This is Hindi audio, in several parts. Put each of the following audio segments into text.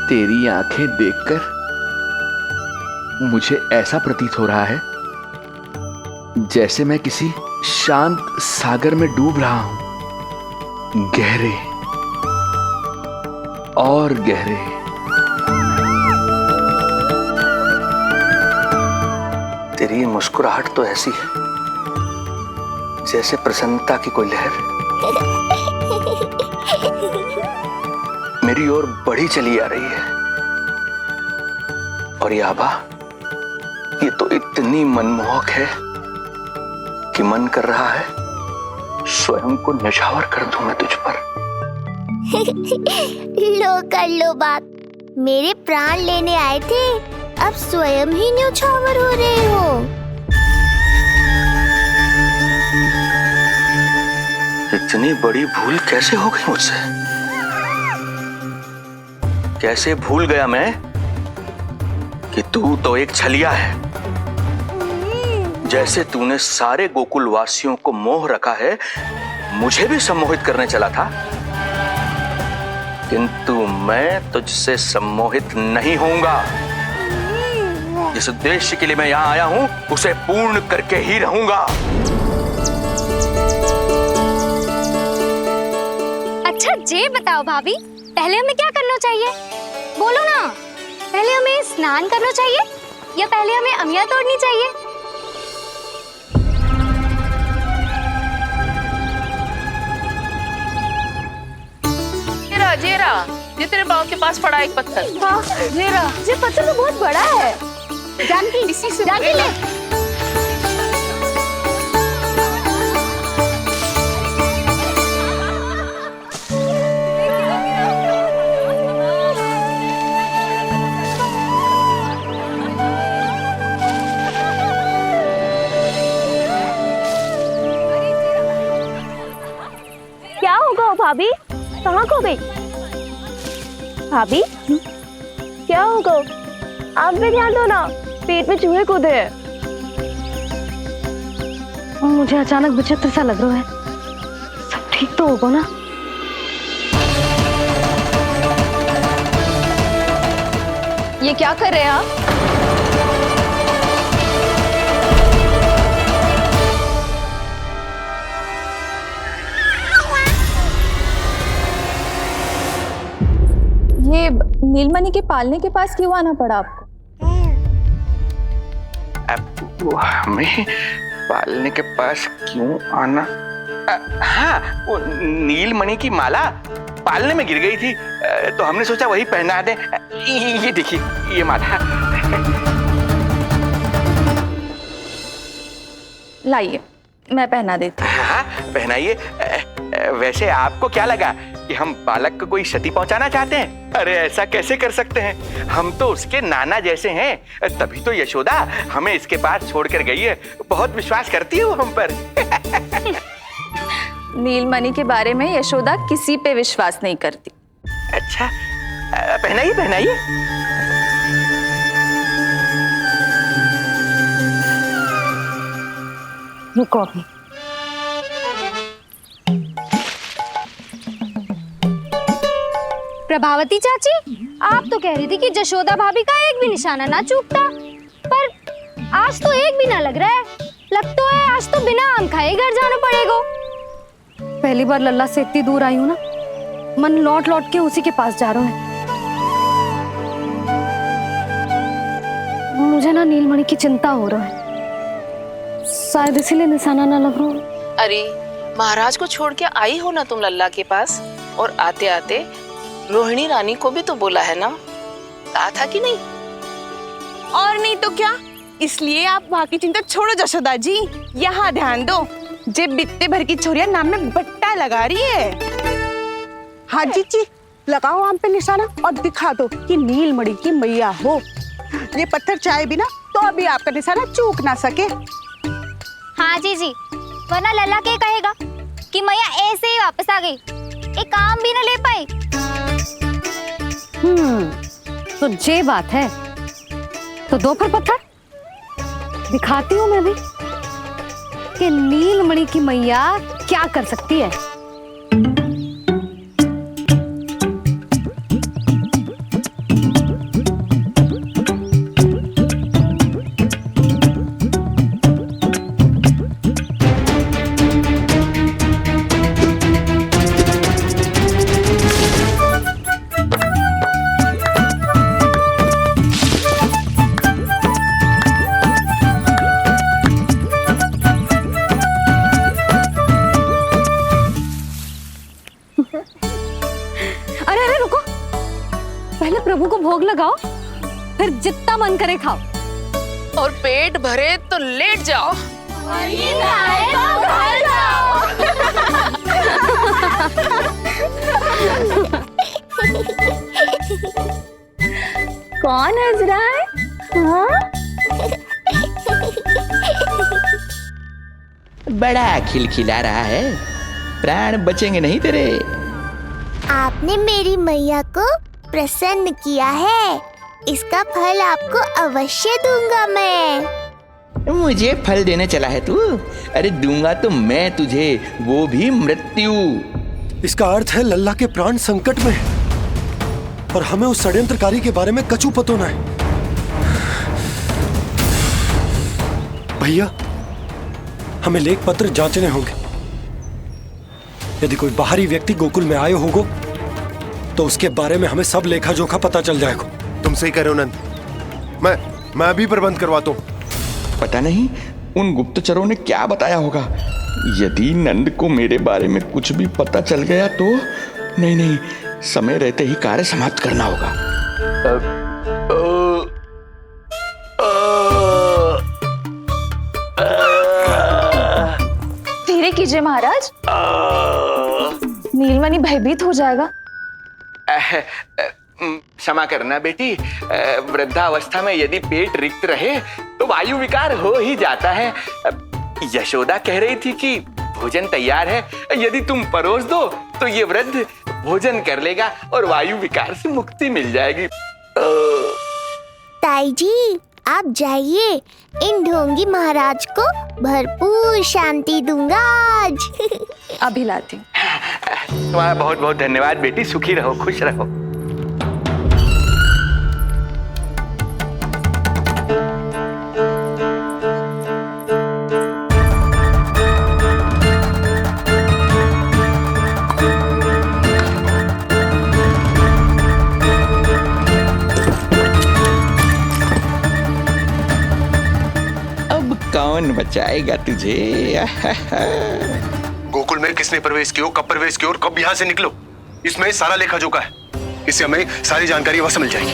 तेरी आंखें देखकर मुझे ऐसा प्रतीत हो रहा है जैसे मैं किसी शांत सागर में डूब रहा हूं, गहरे और गहरे। तेरी मुस्कुराहट तो ऐसी है जैसे प्रसन्नता की कोई लहर मेरी ओर बढ़ी चली आ रही है। और ये आभा, ये तो इतनी मनमोहक है कि मन कर रहा है स्वयं को न्यौछावर कर दूं मैं तुझ पर। लो कर लो बात, मेरे प्राण लेने आए थे, अब स्वयं ही न्यौछावर हो रहे हो। इतनी बड़ी भूल कैसे हो गई मुझसे? कैसे भूल गया मैं कि तू तो एक छलिया है। जैसे तूने सारे गोकुल वासियों को मोह रखा है, मुझे भी सम्मोहित करने चला था, किंतु मैं तुझसे सम्मोहित नहीं होऊंगा। जिस उद्देश्य के लिए मैं यहां आया हूं उसे पूर्ण करके ही रहूंगा। अच्छा ये बताओ भाभी, पहले हमें क्या करना चाहिए? बोलो ना, पहले हमें स्नान करना चाहिए या पहले हमें अमिया तोड़नी चाहिए? जेरा, ये तेरे पाँव के पास पड़ा एक पत्थर। हाँ, ये पत्थर तो बहुत बड़ा है। जानकी, इसी से जानकी ले। क्या होगा भाभी? कहाँ खो गई भाभी? क्या होगा? आप भी ध्यान दो ना, पेट में चूहे कूदे हैं। मुझे अचानक विचित्र सा लग रहा है। सब ठीक तो होगा ना? ये क्या कर रहे हैं आप? ये नीलमणि के पालने के पास क्यों आना पड़ा आपको? वो हमें पालने के पास क्यों आना? हाँ, वो नीलमणि की माला पालने में गिर गई थी, तो हमने सोचा वही पहना दे। ये देखिए, ये माला। लाइए, मैं पहना देती हूँ। हाँ, पहनाइए। वैसे आपको क्या लगा कि हम बालक को कोई क्षति पहुंचाना चाहते हैं? अरे ऐसा कैसे कर सकते हैं? हम तो उसके नाना जैसे हैं, तभी तो यशोदा हमें इसके पास छोड़कर गई है। बहुत विश्वास करती है वो हम पर। नीलमणि के बारे में यशोदा किसी पे विश्वास नहीं करती। अच्छा, पहनाइए पहनाइए। रुको अभी। प्रभावती चाची, आप तो कह रही थी कि जशोदा भाभी का एक भी निशाना ना चूकता, पर आज तो एक भी ना लग रहा है। लगता है आज तो बिना आम खाए घर जाना पड़ेगा। पहली बार लल्ला से इतनी दूर आई हूँ ना, मन लौट लौट के उसी के पास जा रहा है। मुझे ना नीलमणि की चिंता हो रहा है, शायद इसीलिए निशाना ना लग रहा हो। अरे महाराज को छोड़ के आई हो ना तुम लल्ला के पास, और आते आते रोहिणी रानी को भी तो बोला है ना, कहा था कि नहीं? और नहीं तो क्या, इसलिए आप वहाँ की चिंता छोड़ो जशोदा जी, यहाँ ध्यान दो। जे बित्ते भर की छोरिया नाम में बट्टा लगा रही है। हाँ जी, लगाओ आम पे निशाना और दिखा दो कि नीलमणि की मैया हो। ये पत्थर चाहे भी ना तो अभी आपका निशाना चूक ना सके। हाँ जी, वरना लल्ला के कहेगा कि मैया ऐसे ही वापस आ गई, एक काम भी ना ले पाई। तो ये बात है, तो दो फिर पत्थर दिखाती हूँ मैं भी कि नीलमणि की मैया क्या कर सकती है। प्रभु को भोग लगाओ, फिर जितना मन करे खाओ। और पेट भरे तो लेट जाओ। कौन हंस रहा है? हाँ? बड़ा खिलखिला रहा है, प्राण बचेंगे नहीं तेरे। आपने मेरी मैया को प्रसन्न किया है, इसका फल आपको अवश्य दूंगा मैं। मुझे फल देने चला है तू? अरे दूंगा तो मैं तुझे, वो भी मृत्यु। इसका अर्थ है लल्ला के प्राण संकट में है और हमें उस षड्यंत्रकारी के बारे में कचू पतोना है। भैया, हमें लेख पत्र जांचने होंगे। यदि कोई बाहरी व्यक्ति गोकुल में आए होगो तो उसके बारे में हमें सब लेखा जोखा पता चल जाएगा। तुम सही कह रहे हो नंद। मैं अभी प्रबंध करवाता हूँ। पता नहीं उन गुप्तचरों ने क्या बताया होगा। यदि नंद को मेरे बारे में कुछ भी पता चल गया तो नहीं, समय रहते ही कार्य समाप्त करना होगा। धीरे कीजिए महाराज, नीलमणि भयभीत हो जाएगा। क्षमा करना बेटी, वृद्धावस्था में यदि पेट रिक्त रहे तो वायु विकार हो ही जाता है। यशोदा कह रही थी कि भोजन तैयार है, यदि तुम परोस दो तो ये वृद्ध भोजन कर लेगा और वायु विकार से मुक्ति मिल जाएगी। ताई जी, आप जाइए, इन ढोंगी महाराज को भरपूर शांति दूंगा आज। अभी लाती हूँ। तुम्हारा बहुत बहुत धन्यवाद बेटी, सुखी रहो, खुश रहो। कौन बचाएगा तुझे? गोकुल में किसने प्रवेश किया, कब प्रवेश किया और कब यहाँ से निकलो, इसमें सारा लेखा जोखा है। इससे हमें सारी जानकारी वहां से मिल जाएगी।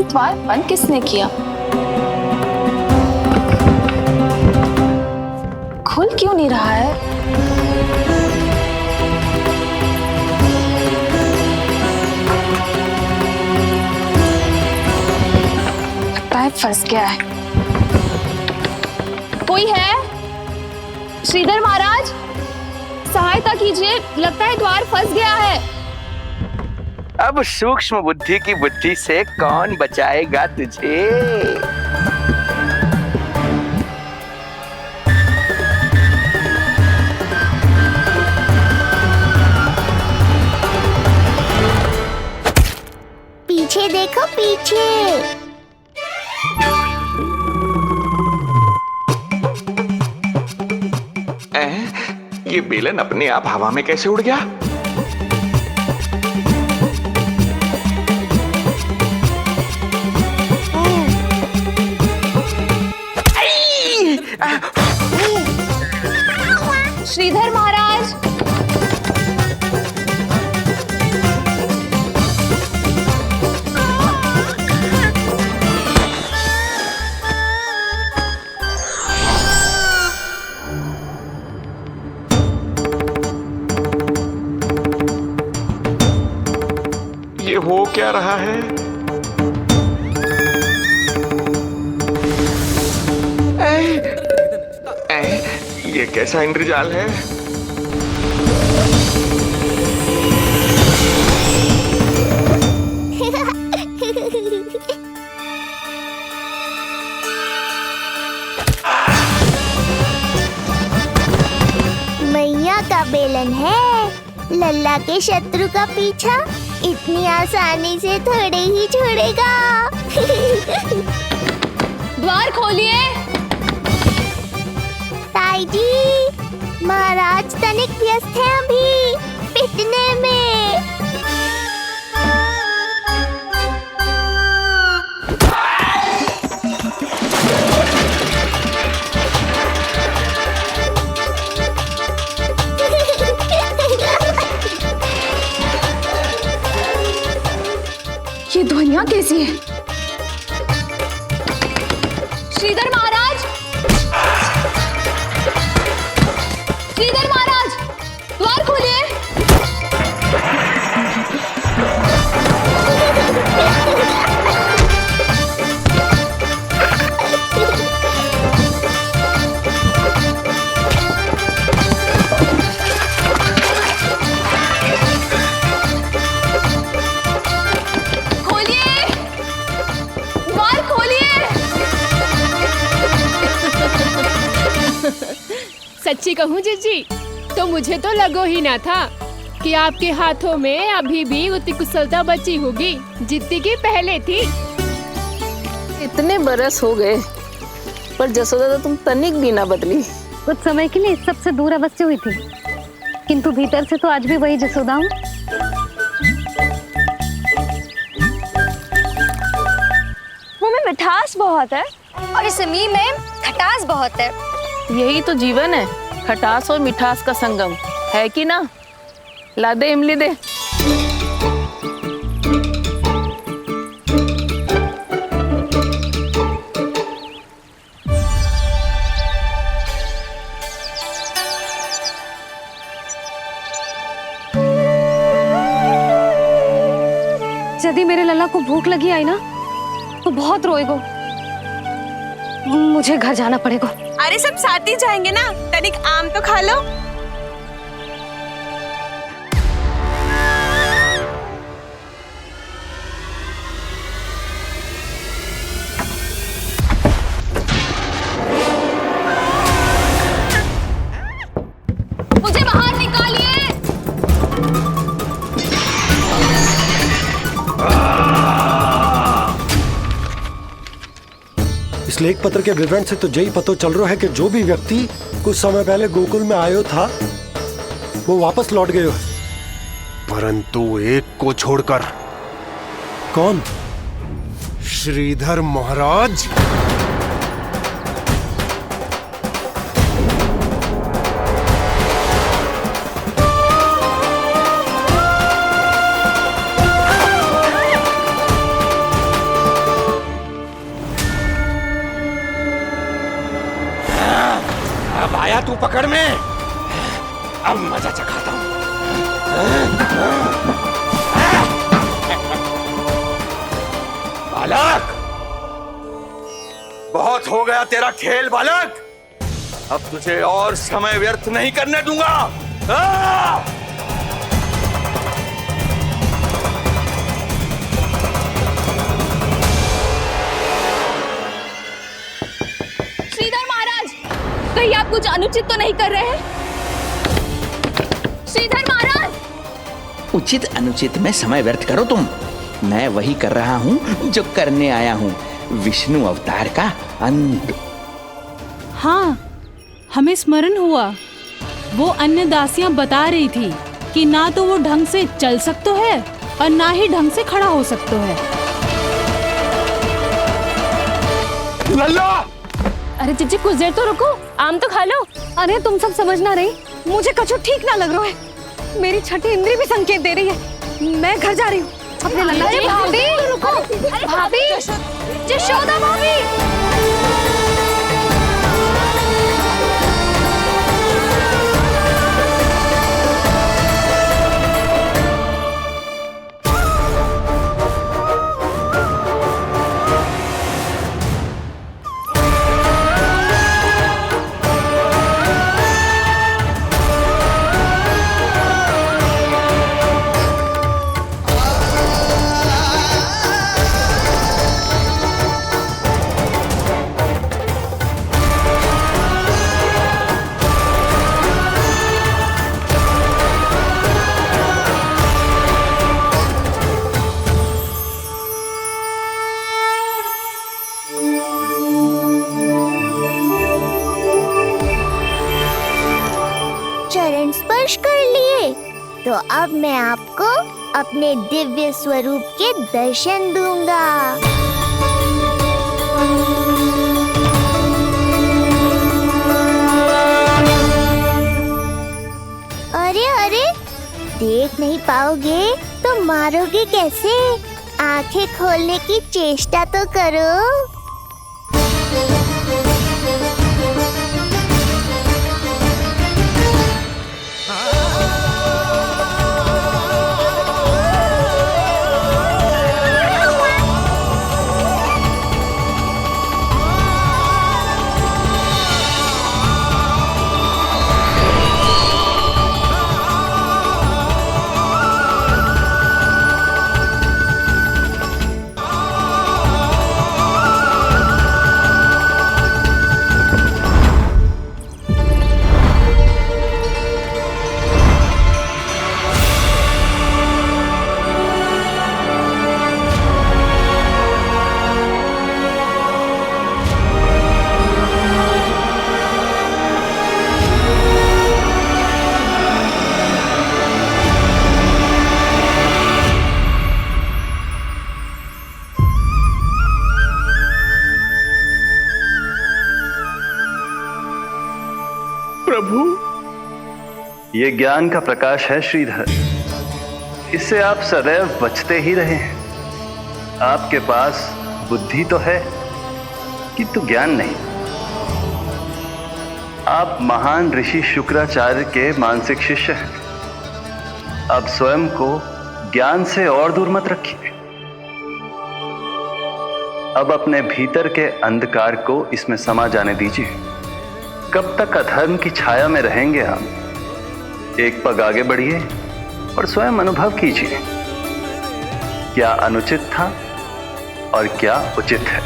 द्वार बंद किसने किया? खुल क्यों नहीं रहा है? लगता है फंस गया है। कोई है? श्रीधर महाराज, सहायता कीजिए, लगता है द्वार फंस गया है। अब सूक्ष्म बुद्धि की बुद्धि से कौन बचाएगा तुझे? पीछे देखो, पीछे। ये बेलन अपने आप हवा में कैसे उड़ गया? श्रीधर महाराज, ये हो क्या रहा है? ये कैसा इंद्रजाल है? मैया का बेलन है, लल्ला के शत्रु का पीछा इतनी आसानी से थोड़े ही छोड़ेगा। द्वार खोलिए। ताई जी, महाराज तनिक व्यस्त हैं अभी पिटने में। श्रीधर महाराज, श्रीधर महाराज, द्वार खोलिए। खोलिए, द्वार खोलिए। सच्ची कहूँ जीजी, तो मुझे तो लगो ही ना था कि आपके हाथों में अभी भी उतनी कुशलता बची होगी जितनी की पहले थी। इतने बरस हो गए पर जसोदा तो तुम तनिक भी ना बदली। कुछ समय के लिए सबसे दूर अवश्य हुई थी, किंतु भीतर से तो आज भी वही जसोदा हूँ। मुंह में मिठास बहुत है और इस मी में खटास बहुत है। यही तो जीवन है, खटास और मिठास का संगम, है कि ना? ला दे इमली दे। यदि मेरे लल्ला को भूख लगी आई ना तो बहुत रोएगो। मुझे घर जाना पड़ेगा। अरे सब साथ ही जाएंगे ना, तनिक आम तो खा लो। मुझे बाहर निकालिए। इस लेख पत्र के विवरण से तो यही पता चल रहा है कि जो भी व्यक्ति कुछ समय पहले गोकुल में आयो था वो वापस लौट गयो है। परंतु एक को छोड़कर। कौन? श्रीधर महाराज। अब आया तू पकड़ में, अब मजा चखाता हूं। बालक, बहुत हो गया तेरा खेल बालक, अब तुझे और समय व्यर्थ नहीं करने दूंगा। श्रीधर महाराज, कहीं आप कुछ अनुचित तो नहीं कर रहे हैं? श्रीधर महाराज, उचित अनुचित में समय व्यर्थ करो तुम, मैं वही कर रहा हूँ जो करने आया हूँ, विष्णु अवतार का अंत। हाँ, हमें स्मरण हुआ, वो अन्य दासियां बता रही थी कि ना तो वो ढंग से चल सकते है और ना ही ढंग से खड़ा हो सकते है। लल्ला! अरे जीजी कुछ देर तो रुको, आम तो खा लो। अरे तुम सब समझना रही, मुझे कछु ठीक ना लग रहा है। मेरी छठी इंद्री भी संकेत दे रही है। मैं घर जा रही हूँ अपने लल्ला। अरे भाभी रुको, भाभी, जशोदा भाभी। चरण स्पर्श कर लिए तो अब मैं आपको अपने दिव्य स्वरूप के दर्शन दूंगा। अरे अरे, देख नहीं पाओगे तो मारोगे कैसे? आंखें खोलने की चेष्टा तो करो। प्रभु। ये ज्ञान का प्रकाश है श्रीधर, इससे आप सदैव बचते ही रहे हैं। आपके पास बुद्धि तो है किंतु ज्ञान नहीं। आप महान ऋषि शुक्राचार्य के मानसिक शिष्य हैं। अब स्वयं को ज्ञान से और दूर मत रखिए। अब अपने भीतर के अंधकार को इसमें समा जाने दीजिए। कब तक अधर्म की छाया में रहेंगे हम? एक पग आगे बढ़िए और स्वयं अनुभव कीजिए क्या अनुचित था और क्या उचित है।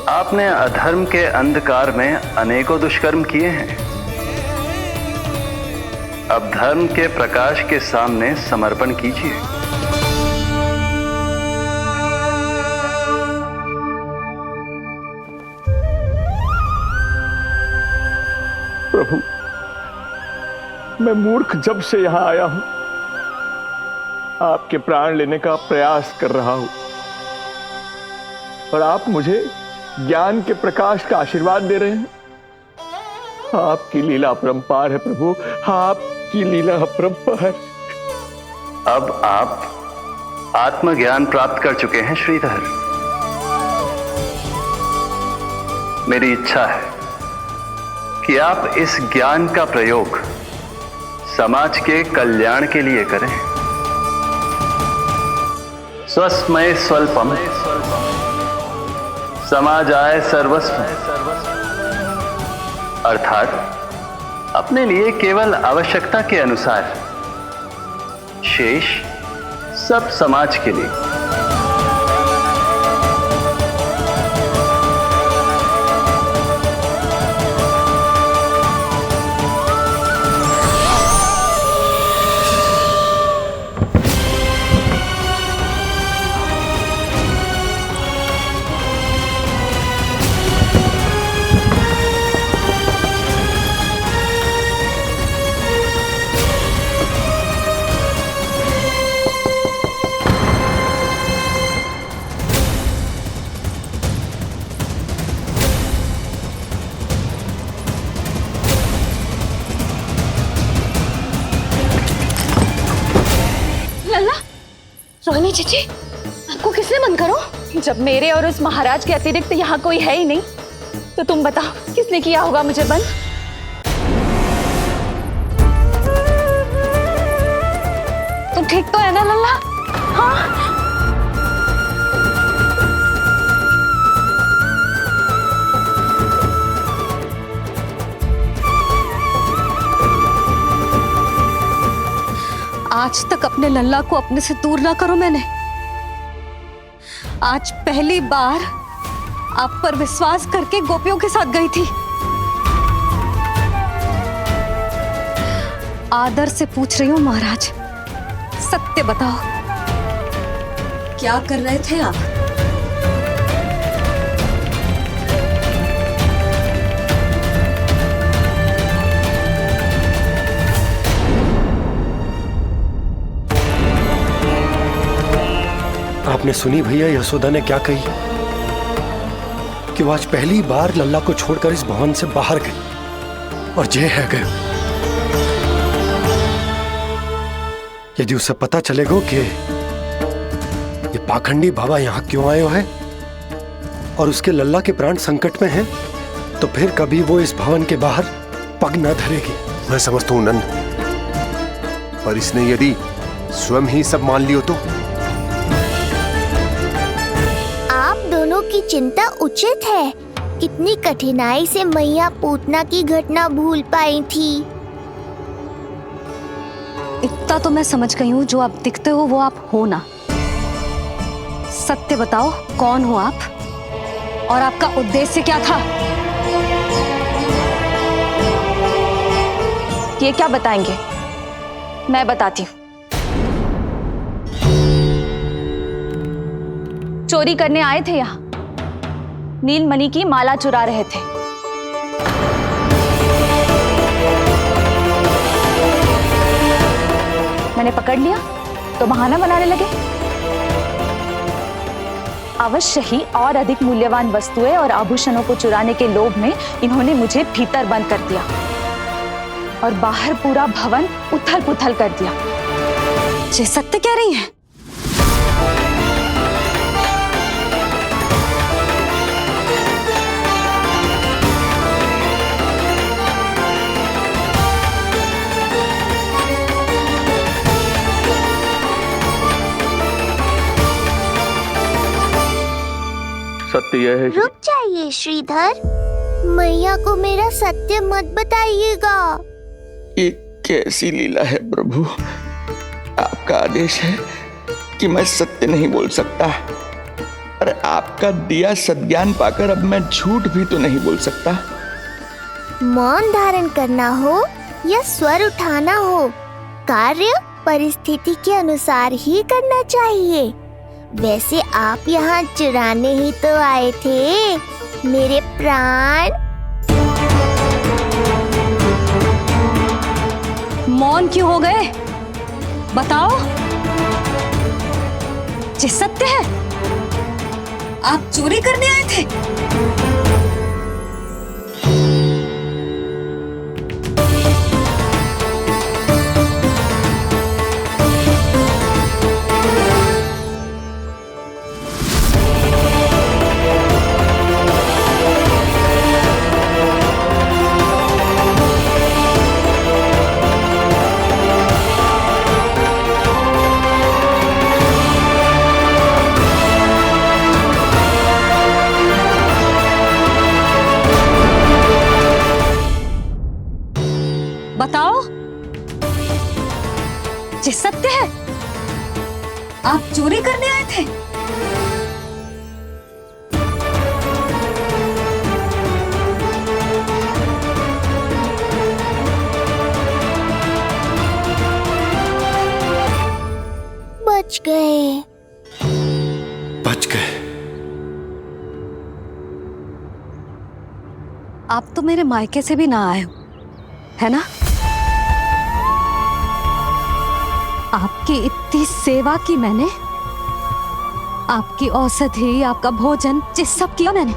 आपने अधर्म के अंधकार में अनेकों दुष्कर्म किए हैं। अब धर्म के प्रकाश के सामने समर्पण कीजिए। प्रभु, मैं मूर्ख जब से यहां आया हूं, आपके प्राण लेने का प्रयास कर रहा हूं और आप मुझे ज्ञान के प्रकाश का आशीर्वाद दे रहे हैं। आपकी लीला अपरंपार है प्रभु, आपकी लीला अपरंपार। अब आप आत्मज्ञान प्राप्त कर चुके हैं श्रीधर। मेरी इच्छा है कि आप इस ज्ञान का प्रयोग समाज के कल्याण के लिए करें। स्वस्मय स्वल्पम समाजाय सर्वस्व, अर्थात अपने लिए केवल आवश्यकता के अनुसार, शेष सब समाज के लिए। रोहिणी जीजी, आपको किसने बंद करो? जब मेरे और उस महाराज के अतिरिक्त यहाँ कोई है ही नहीं, तो तुम बताओ किसने किया होगा मुझे बंद? तुम ठीक तो है ना लल्ला? हाँ। आज तक अपने लल्ला को अपने से दूर ना करो मैंने। आज पहली बार आप पर विश्वास करके गोपियों के साथ गई थी। आदर से पूछ रही हूँ महाराज, सत्य बताओ, क्या कर रहे थे आप? आपने सुनी भैया यशोदा ने क्या कही कि वो आज पहली बार लल्ला को छोड़कर इस भवन से बाहर गई और जे है गए। यदि उसे पता चलेगा कि ये पाखंडी बाबा यहां क्यों आए है और उसके लल्ला के प्राण संकट में हैं, तो फिर कभी वो इस भवन के बाहर पग न धरेगी। मैं समझता हूं नंद, पर इसने यदि स्वयं ही सब मान लियो तो? दोनों की चिंता उचित है। कितनी कठिनाई से मैया पूतना की घटना भूल पाई थी। इतना तो मैं समझ गई हूँ, जो आप दिखते हो वो आप हो ना। सत्य बताओ, कौन हो आप और आपका उद्देश्य क्या था? ये क्या बताएंगे? मैं बताती हूँ। चोरी करने आए थे यहाँ, नीलमणि की माला चुरा रहे थे। मैंने पकड़ लिया तो बहाना बनाने लगे। अवश्य ही और अधिक मूल्यवान वस्तुएं और आभूषणों को चुराने के लोभ में इन्होंने मुझे भीतर बंद कर दिया और बाहर पूरा भवन उथल पुथल कर दिया। ये सत्य कह रही हैं? सत्य यह है। रुक जाइए श्रीधर, मैया को मेरा सत्य मत बताइएगा। ये कैसी लीला है प्रभु, आपका आदेश है कि मैं सत्य नहीं बोल सकता, और आपका दिया सद्ज्ञान पाकर अब मैं झूठ भी तो नहीं बोल सकता। मौन धारण करना हो या स्वर उठाना हो, कार्य परिस्थिति के अनुसार ही करना चाहिए। वैसे आप यहाँ चुराने ही तो आए थे मेरे प्राण। मौन क्यों हो गए? बताओ, ये सत्य है? आप चोरी करने आए थे? बताओ, ये सत्य है? आप चोरी करने आए थे? बच गए। बच गए। आप तो मेरे मायके से भी ना आए हो, है ना? आपकी इतनी सेवा की मैंने, आपकी औषधि, आपका भोजन, ये सब किया मैंने।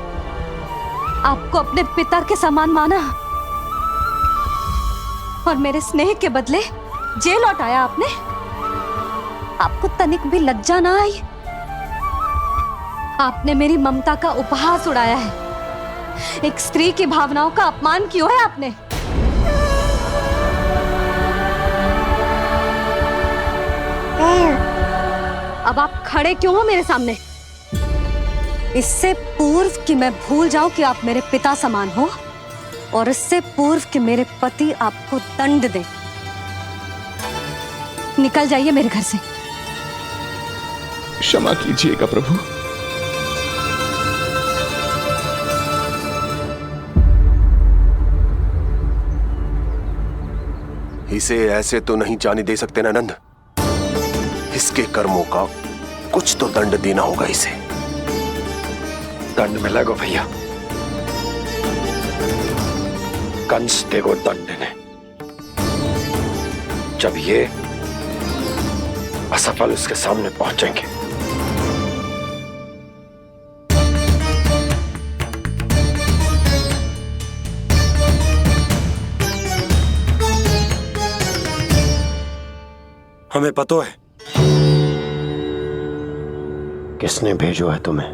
आपको अपने पिता के समान माना, और मेरे स्नेह के बदले जेल लौटाया आपने। आपको तनिक भी लज्जा ना आई? आपने मेरी ममता का उपहास उड़ाया है। एक स्त्री की भावनाओं का अपमान क्यों है आपने? अब आप खड़े क्यों हो मेरे सामने? इससे पूर्व कि मैं भूल जाऊं कि आप मेरे पिता समान हो, और इससे पूर्व कि मेरे पति आपको दंड दे, निकल जाइए मेरे घर से। क्षमा कीजिएगा प्रभु। इसे ऐसे तो नहीं जाने दे सकते ना नंद। इसके कर्मों का कुछ तो दंड देना होगा इसे। दंड मिलेगा भैया, कंस देगो दंड ने। जब ये असफल उसके सामने पहुंचेंगे। हमें पता है किसने भेजो है तुम्हें।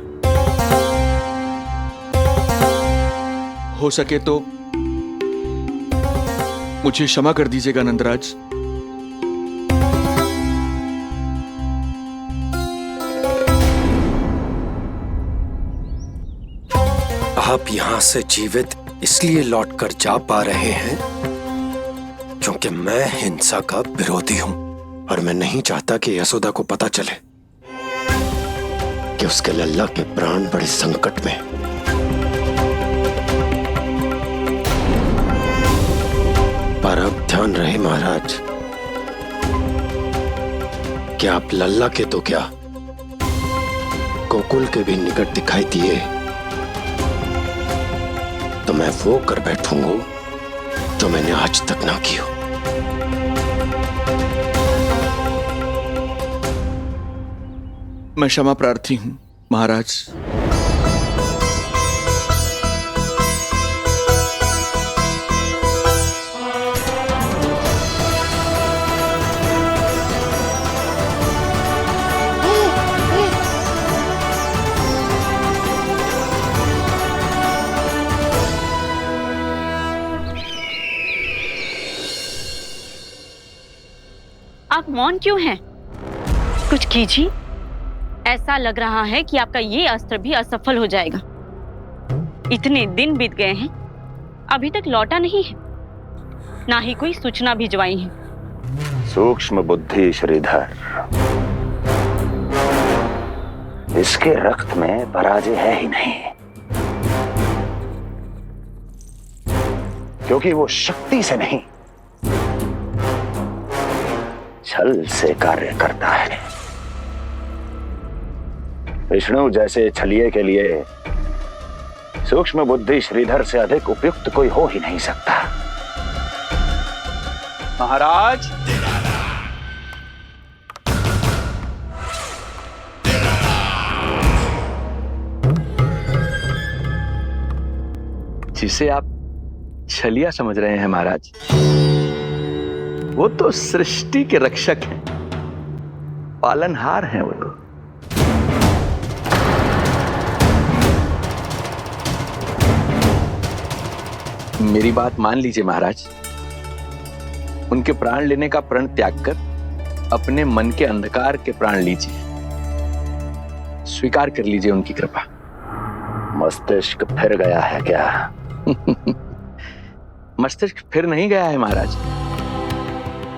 हो सके तो मुझे क्षमा कर दीजिएगा नंदराज। आप यहां से जीवित इसलिए लौटकर जा पा रहे हैं क्योंकि मैं हिंसा का विरोधी हूं, और मैं नहीं चाहता कि यशोदा को पता चले कि उसके लल्ला के प्राण बड़े संकट में। पर अब ध्यान रहे महाराज कि आप लल्ला के तो क्या, गोकुल के भी निकट दिखाई दिए तो मैं वो कर बैठूंगा जो मैंने आज तक ना की हो। मैं क्षमा प्रार्थी हूं। महाराज, आप मौन क्यों हैं? कुछ कीजिए। ऐसा लग रहा है कि आपका ये अस्त्र भी असफल हो जाएगा। इतने दिन बीत गए हैं, अभी तक लौटा नहीं है, ना ही कोई सूचना भिजवाई है। सूक्ष्म बुद्धि श्रीधर, इसके रक्त में पराजय है ही नहीं, क्योंकि वो शक्ति से नहीं, छल से कार्य करता है। विष्णु जैसे छलिए के लिए सूक्ष्म बुद्धि श्रीधर से अधिक उपयुक्त कोई हो ही नहीं सकता। महाराज, जिसे आप छलिया समझ रहे हैं महाराज, वो तो सृष्टि के रक्षक हैं, पालनहार हैं वो तो। मेरी बात मान लीजिए महाराज, उनके प्राण लेने का प्रण त्याग कर अपने मन के अंधकार के प्राण लीजिए, स्वीकार कर लीजिए उनकी कृपा। मस्तिष्क फिर गया है क्या? मस्तिष्क फिर नहीं गया है महाराज,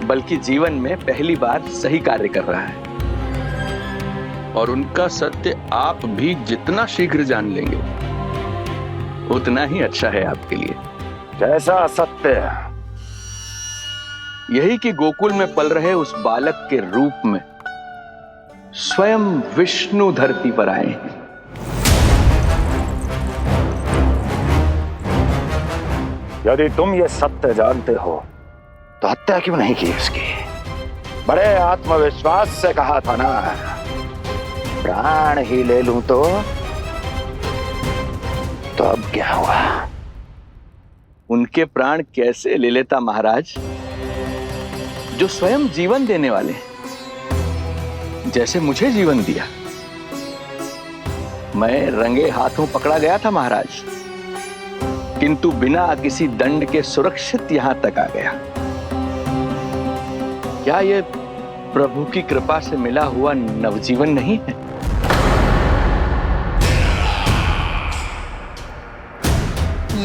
बल्कि जीवन में पहली बार सही कार्य कर रहा है। और उनका सत्य आप भी जितना शीघ्र जान लेंगे उतना ही अच्छा है आपके लिए। कैसा सत्य? यही कि गोकुल में पल रहे उस बालक के रूप में स्वयं विष्णु धरती पर आए हैं। यदि तुम ये सत्य जानते हो तो हत्या क्यों नहीं की इसकी? बड़े आत्मविश्वास से कहा था ना, प्राण ही ले लूं तो अब क्या हुआ? उनके प्राण कैसे ले लेता महाराज, जो स्वयं जीवन देने वाले हैं, जैसे मुझे जीवन दिया। मैं रंगे हाथों पकड़ा गया था महाराज, किंतु बिना किसी दंड के सुरक्षित यहां तक आ गया। क्या ये प्रभु की कृपा से मिला हुआ नवजीवन नहीं है?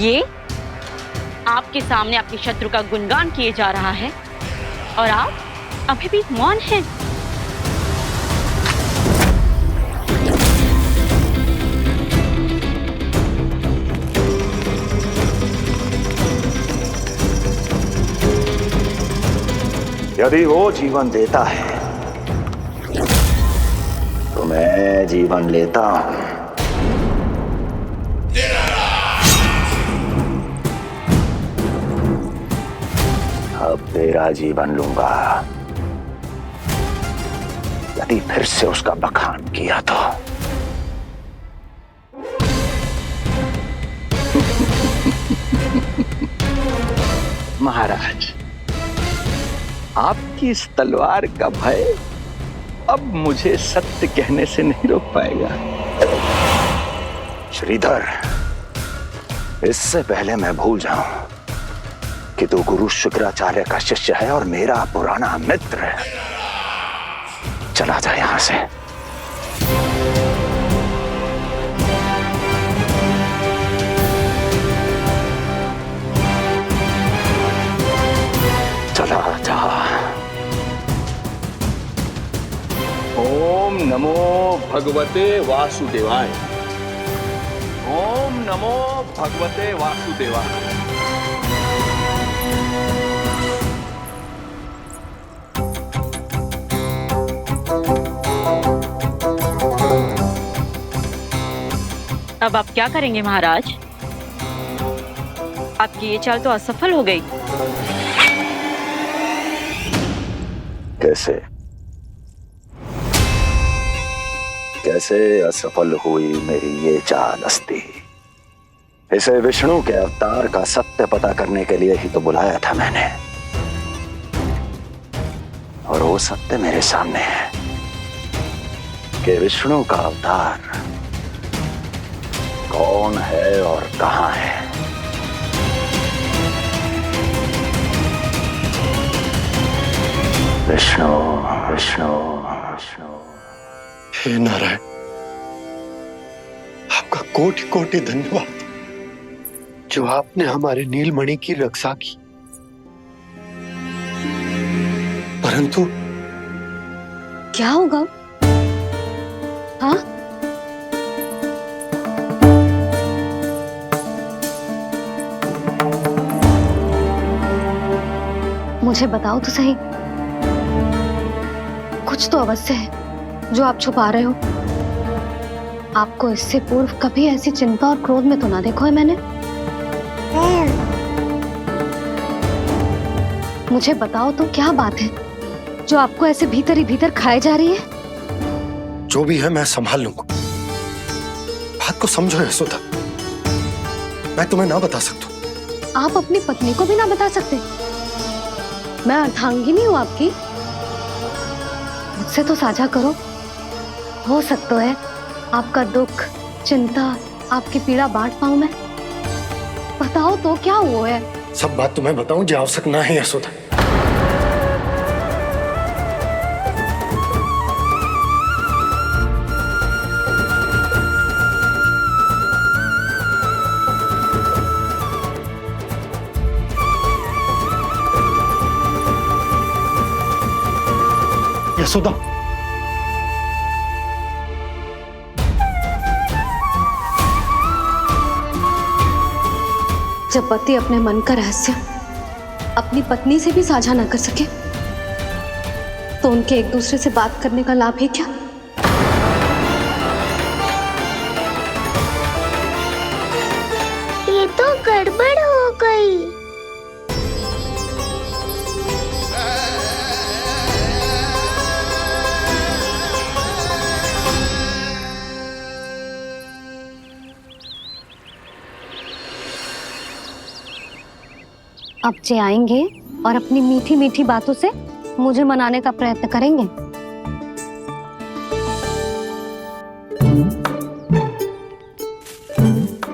ये आपके सामने आपके शत्रु का गुणगान किए जा रहा है और आप अभी भी मौन हैं। यदि वो जीवन देता है तो मैं जीवन लेता हूं। अब तेरा जीवन लूंगा यदि फिर से उसका बखान किया तो। महाराज, आपकी इस तलवार का भय अब मुझे सत्य कहने से नहीं रोक पाएगा। श्रीधर, इससे पहले मैं भूल जाऊं कि तू गुरु शुक्राचार्य का शिष्य है और मेरा पुराना मित्र है, चला जा यहां से। चला जा। ओम नमो भगवते वासुदेवाय। ओम नमो भगवते वासुदेवाय। अब आप क्या करेंगे महाराज? आपकी ये चाल तो असफल हो गई। कैसे? कैसे असफल हुई मेरी ये चालस्ती। इसे विष्णु के अवतार का सत्य पता करने के लिए ही तो बुलाया था मैंने, और वो सत्य मेरे सामने है कि विष्णु का अवतार कौन है और कहां है। विष्णु विष्णु विष्णु। हे नारायण, आपका कोटि कोटि धन्यवाद जो आपने हमारे नीलमणि की रक्षा की। परंतु क्या होगा? हाँ, मुझे बताओ तो सही, कुछ तो अवश्य है जो आप छुपा रहे हो। आपको इससे पूर्व कभी ऐसी चिंता और क्रोध में तो ना देखो है मैंने। मुझे बताओ तो क्या बात है जो आपको ऐसे भीतर ही भीतर खाए जा रही है? जो भी है मैं संभाल लूंगा। बात को समझो यशोदा, मैं तुम्हें ना बता सकता। आप अपनी पत्नी को भी ना बता सकते? मैं अर्धांगिनी हूँ आपकी, मुझसे तो साझा करो। हो सकता है आपका दुख, चिंता, आपकी पीड़ा बांट पाऊं मैं। बताओ तो क्या हुआ है? सब बात तुम्हें बताऊं जो आवश्यक ना है यशोदा। यशोदा, जब पति अपने मन का रहस्य अपनी पत्नी से भी साझा न कर सके तो उनके एक दूसरे से बात करने का लाभ है क्या? ये तो गड़बड़ हो गई। अब जे आएंगे और अपनी मीठी मीठी बातों से मुझे मनाने का प्रयत्न करेंगे।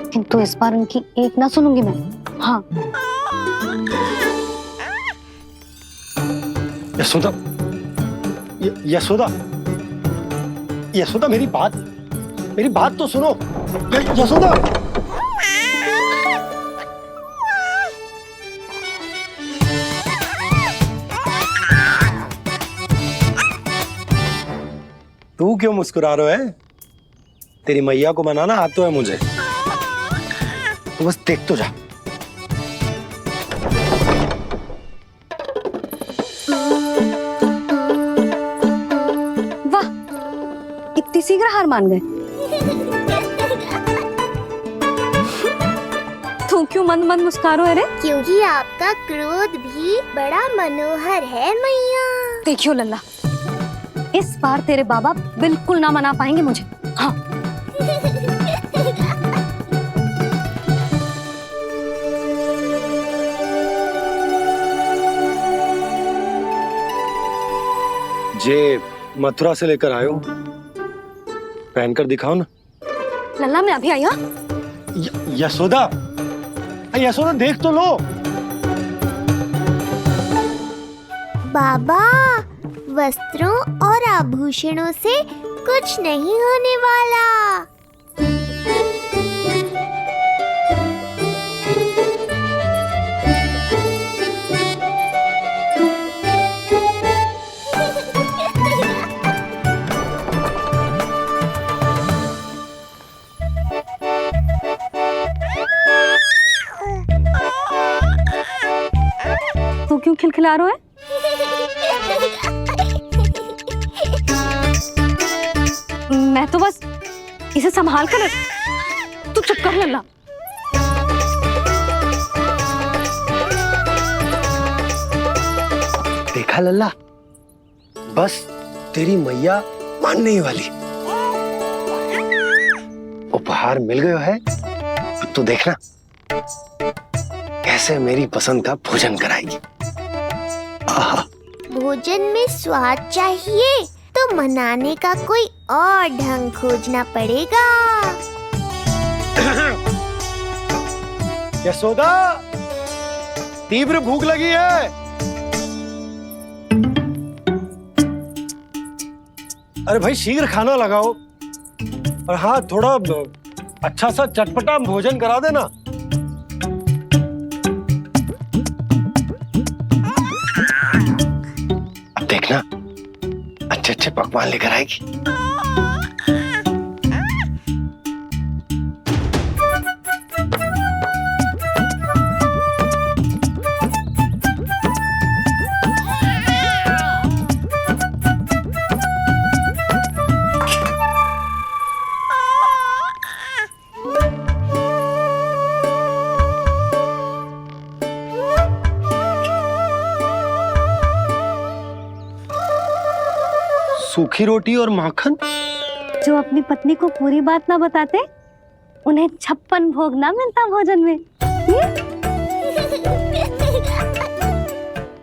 किंतु इस बार उनकी एक ना सुनूंगी मैं। हाँ, यशोदा, यशोदा, यशोदा, मेरी बात तो सुनो। यशोदा, तू क्यों मुस्कुरा रहा है? तेरी मैया को मनाना आता है मुझे, तो बस देख तो जा। वाह, इतनी शीघ्र हार मान गए। तू क्यों मंद मंद मुस्कुरा रहे? क्योंकि आपका क्रोध भी बड़ा मनोहर है मैया। देखियो लल्ला, इस बार तेरे बाबा बिल्कुल ना मना पाएंगे मुझे। हाँ, जे मथुरा से लेकर आयो, पहनकर दिखाओ ना। लल्ला मैं अभी आई। हाँ, यशोदा, यशोदा देख तो लो। बाबा, वस्त्रों और आभूषणों से कुछ नहीं होने वाला। तू क्यों खिलखिला रहा है? मैं तो बस इसे संभाल कर। तू चुप कर लल्ला। देखा लल्ला, बस तेरी मैया मानने ही वाली। उपहार मिल गयो है, अब तो देखना कैसे मेरी पसंद का भोजन कराएगी। आहा। भोजन में स्वाद चाहिए तो मनाने का कोई और ढंग खोजना पड़ेगा। यशोदा, तीव्र भूख लगी है। अरे भाई शीघ्र खाना लगाओ, और हाँ थोड़ा अच्छा सा चटपटा भोजन करा देना। अब देखना अच्छे अच्छे पकवान लेकर आएगी। सूखी रोटी और माखन। जो अपनी पत्नी को पूरी बात ना बताते उन्हें 56 भोग ना मिलता भोजन में।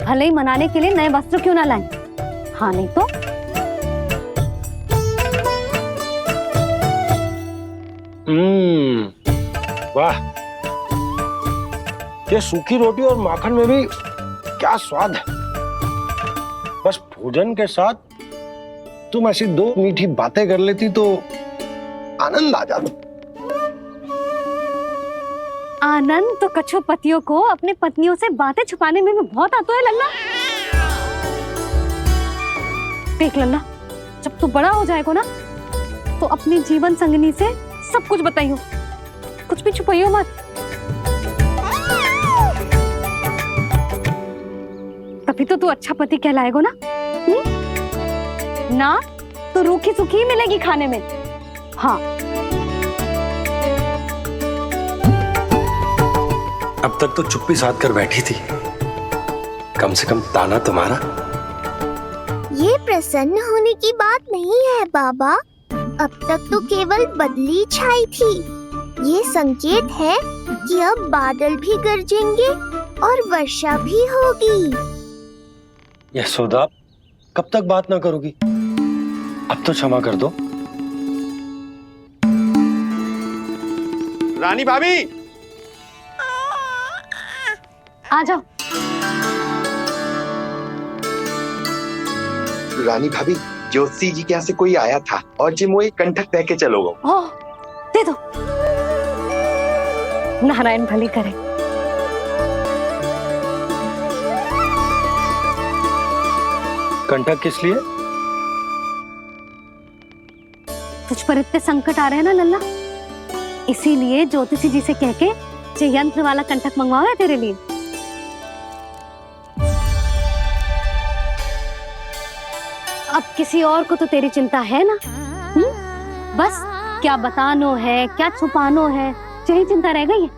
भले ही मनाने के लिए नए वस्त्र क्यों ना लाएं, हाँ नहीं तो वाह, ये सूखी रोटी और माखन में भी क्या स्वाद है। बस भोजन के साथ तुम ऐसी दो मीठी बातें कर लेती तो आनंद आ जाता। आनंद तो कछुआ पतियों को अपने पत्नियों से बातें छुपाने में भी बहुत आता है लल्ला। देख लल्ला, जब तू बड़ा हो जाएगा ना तो अपने जीवन संगनी से सब कुछ बताइयो, कुछ भी छुपाइयो मत। तभी तो तू अच्छा पति कहलाएगा ना। ना तो रूखी सूखी मिलेगी खाने में। हाँ, अब तक तो चुप्पी साध कर बैठी थी, कम से कम ताना तुम्हारा। ये प्रसन्न होने की बात नहीं है बाबा, अब तक तो केवल बदली छाई थी। ये संकेत है कि अब बादल भी गरजेंगे और वर्षा भी होगी। यशोदा, कब तक बात ना करोगी? अब तो क्षमा कर दो। रानी भाभी, आ जाओ। रानी भाभी, ज्योति जी के यहाँ से कोई आया था और जी मुझे कंठक दे के चलो गो। ओह, दे दो। नारायण भली करे। कंठक किस लिए? तुझ पर इतने संकट आ रहे हैं ना लल्ला, इसीलिए ज्योतिषी जी से कह के जो यंत्र वाला कंठक मंगवाओ है तेरे लिए। अब किसी और को तो तेरी चिंता है ना? बस क्या बतानो है, क्या छुपानो है, यही चिंता रह गई है।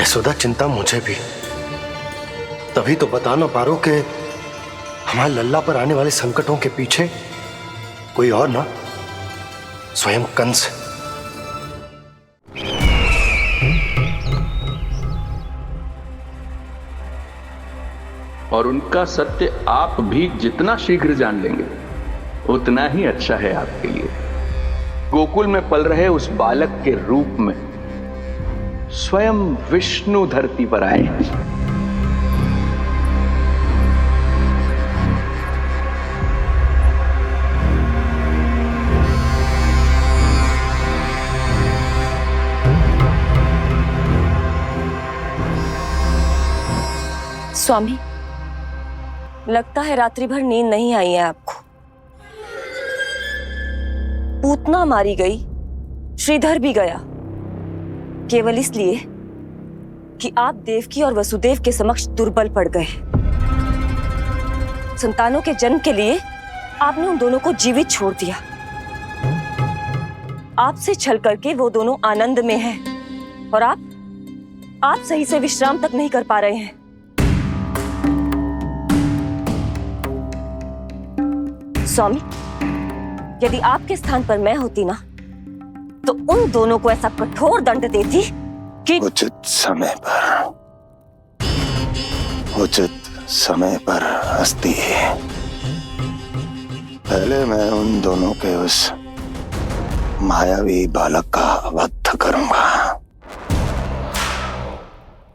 यशोदा, चिंता मुझे भी, तभी तो बता ना पा रहा कि हमारे लल्ला पर आने वाले संकटों के पीछे कोई और ना स्वयं कंस। और उनका सत्य आप भी जितना शीघ्र जान लेंगे उतना ही अच्छा है आपके लिए। गोकुल में पल रहे उस बालक के रूप में स्वयं विष्णु धरती पर आए हैं। स्वामी, लगता है रात्रि भर नींद नहीं आई है आपको। पूतना मारी गई, श्रीधर भी गया, केवल इसलिए कि आप देवकी और वसुदेव के समक्ष दुर्बल पड़ गए। संतानों के जन्म के लिए आपने उन दोनों को जीवित छोड़ दिया। आपसे छल करके वो दोनों आनंद में हैं और आप सही से विश्राम तक नहीं कर पा रहे हैं। स्वामी, यदि आपके स्थान पर मैं होती ना तो उन दोनों को ऐसा कठोर दंड देती कि उचित समय पर हस्ती। पहले मैं उन दोनों के उस मायावी बालक का वध करूंगा,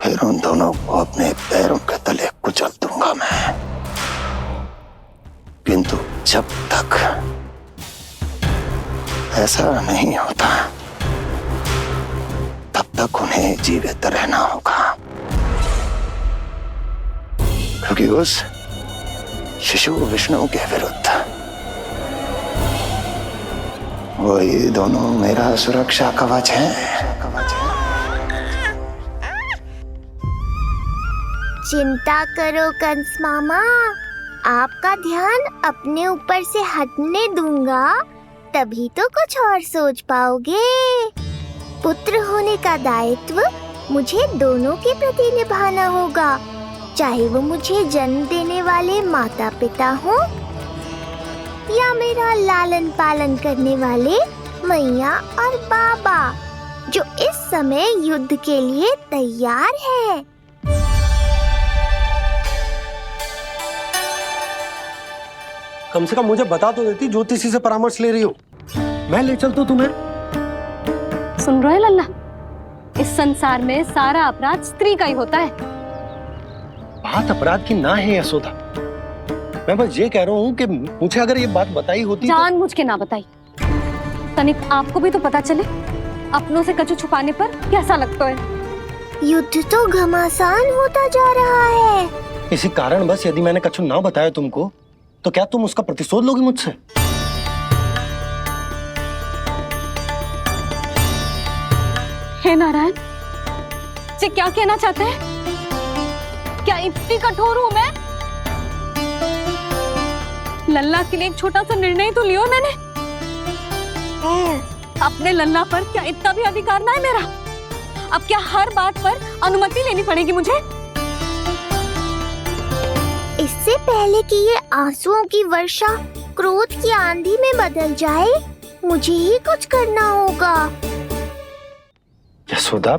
फिर उन दोनों को अपने पैरों के तले कुचल दूंगा मैं। किंतु जब तक ऐसा नहीं होता तब तक उन्हें जीवित रहना होगा, क्योंकि उस शिशु विष्णु के विरुद्ध वही दोनों मेरा सुरक्षा कवच है। चिंता करो कंस मामा, आपका ध्यान अपने ऊपर से हटने दूंगा, तभी तो कुछ और सोच पाओगे। पुत्र होने का दायित्व मुझे दोनों के प्रति निभाना होगा, चाहे वो मुझे जन्म देने वाले माता पिता हो या मेरा लालन पालन करने वाले मैया और बाबा, जो इस समय युद्ध के लिए तैयार है। कम से कम मुझे बता तो देती, ज्योतिषी से परामर्श ले रही हो, मैं ले चलता तुम्हें। सुन रहे लल्ला, इस संसार में सारा अपराध स्त्री का ही होता है। बात अपराध की ना है यशोदा, मैं बस ये कह रहा हूँ कि मुझे अगर ये बात बताई होती जानबूझ के ना बताई। तनिक आपको भी तो पता चले अपनों से कछु छुपाने पर कैसा लगता है। युद्ध तो घमासान होता जा रहा है। इसी कारण बस यदि मैंने कछु ना बताया तुमको तो क्या तुम उसका प्रतिशोध लोगी मुझसे? हे नारायण, जी क्या कहना चाहते हैं? क्या इतनी कठोर हूं मैं? लल्ला के लिए एक छोटा सा निर्णय तो लियो मैंने। अपने लल्ला पर क्या इतना भी अधिकार ना है मेरा? अब क्या हर बात पर अनुमति लेनी पड़ेगी मुझे? इससे पहले कि ये आंसुओं की वर्षा क्रोध की आंधी में बदल जाए, मुझे ही कुछ करना होगा। यशोदा,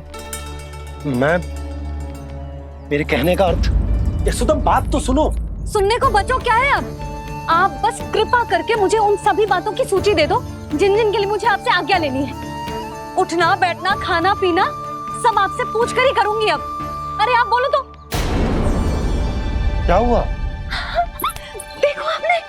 मेरे कहने का अर्थ। यशोदा, बात तो सुनो। सुनने को बचो क्या है अब? आप बस कृपा करके मुझे उन सभी बातों की सूची दे दो जिन जिन के लिए मुझे आपसे आज्ञा लेनी है। उठना बैठना खाना पीना सब आपसे पूछ कर ही करूंगी अब। अरे आप बोलो तो। क्या हुआ? देखो आपने।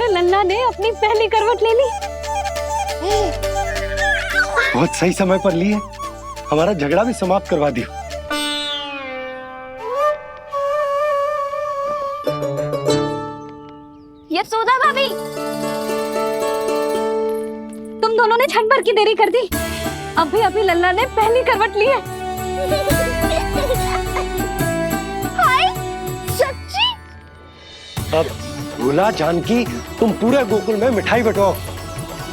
लल्ला ने अपनी पहली करवट ले ली। बहुत सही समय पर ली है, हमारा झगड़ा भी समाप्त करवा दिया। यशोदा भाभी, तुम दोनों ने क्षण भर की देरी कर दी। अभी अभी लल्ला ने पहली करवट ली है। हाय, सच्ची? अब भूला जानकी, तुम पूरे गोकुल में मिठाई बंटवाओ।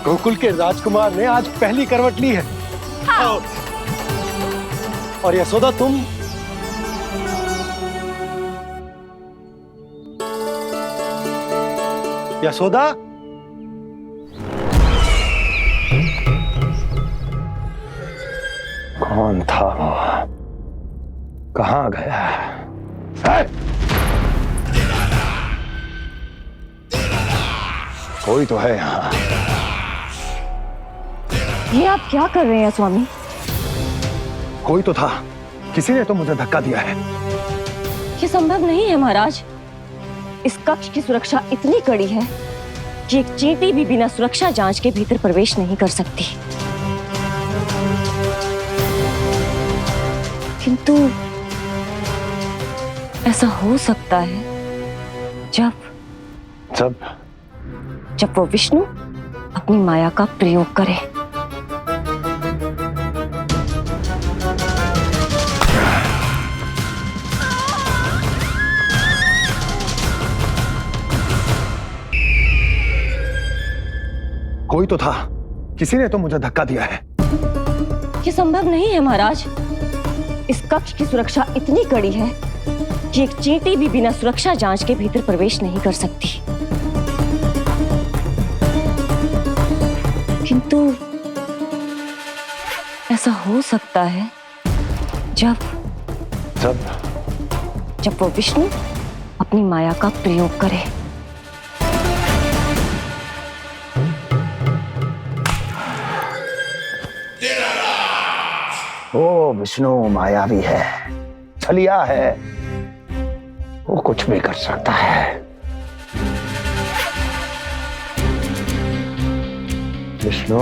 गोकुल के राजकुमार ने आज पहली करवट ली है। हाँ। और यशोदा, तुम यशोदा, कौन था वो? कहाँ गया? कोई तो है यहाँ। ये आप क्या कर रहे हैं स्वामी? कोई तो था, किसी ने तो मुझे धक्का दिया है। ये संभव नहीं है महाराज। इस कक्ष की सुरक्षा इतनी कड़ी है कि एक चींटी भी बिना सुरक्षा जांच के भीतर प्रवेश नहीं कर सकती। किंतु ऐसा हो सकता है जब वो विष्णु अपनी माया का प्रयोग करे। कोई तो था, किसी ने तो मुझे धक्का दिया है। ये संभव नहीं है महाराज। इस कक्ष की सुरक्षा इतनी कड़ी है कि एक चींटी भी बिना सुरक्षा जांच के भीतर प्रवेश नहीं कर सकती। किंतु ऐसा हो सकता है जब वो विष्णु अपनी माया का प्रयोग करे। ओ विष्णु मायावी है, छलिया है, वो कुछ भी कर सकता है। विष्णु,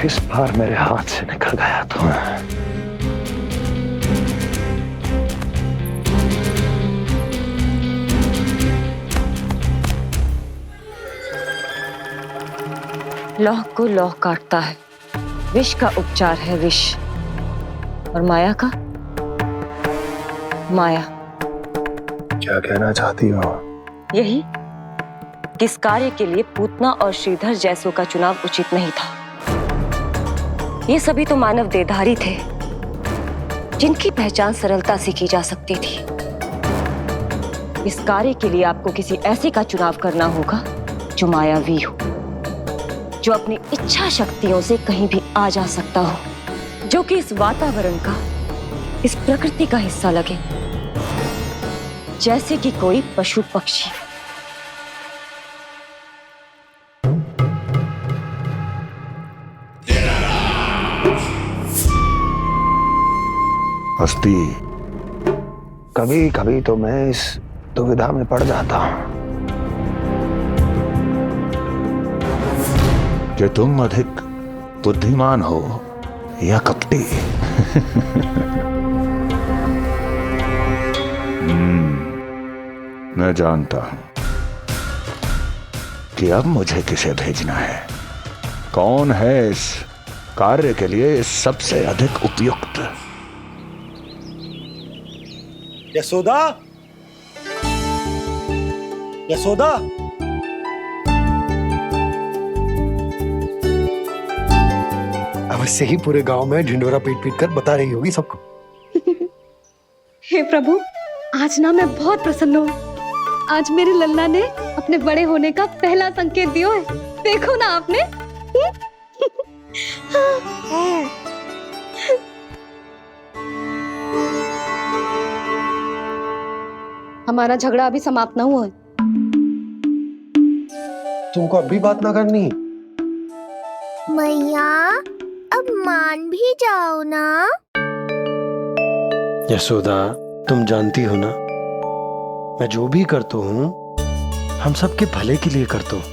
इस बार मेरे हाथ से निकल गया तो लौह को लौह काटता है, विष का उपचार है विष, और माया का माया। क्या कहना चाहती हो? यही कि इस कार्य के लिए पूतना और श्रीधर जैसों का चुनाव उचित नहीं था। ये सभी तो मानव देहधारी थे जिनकी पहचान सरलता से की जा सकती थी। इस कार्य के लिए आपको किसी ऐसे का चुनाव करना होगा जो मायावी हो, जो अपनी इच्छा शक्तियों से कहीं भी आ जा सकता हो, जो कि इस वातावरण का, इस प्रकृति का हिस्सा लगे, जैसे कि कोई पशु पक्षी। हस्ती, कभी कभी तो मैं इस दुविधा में पड़ जाता हूं कि तुम अधिक बुद्धिमान हो या कपटी। मैं जानता हूं कि अब मुझे किसे भेजना है, कौन है इस कार्य के लिए सबसे अधिक उपयुक्त। यशोदा, यशोदा, अवश्य ही पूरे गांव में ढिंडोरा पीट पीट कर बता रही होगी सबको। हे प्रभु, आज ना मैं बहुत प्रसन्न हूँ। आज मेरे लल्ला ने अपने बड़े होने का पहला संकेत दिया है। देखो ना आपने। हमारा झगड़ा अभी समाप्त ना हुआ है। तुमको अभी बात ना करनी? मैया, अब मान भी जाओ ना। यशोदा, तुम जानती हो ना, मैं जो भी करता हूँ हम सबके भले के लिए करता हूँ।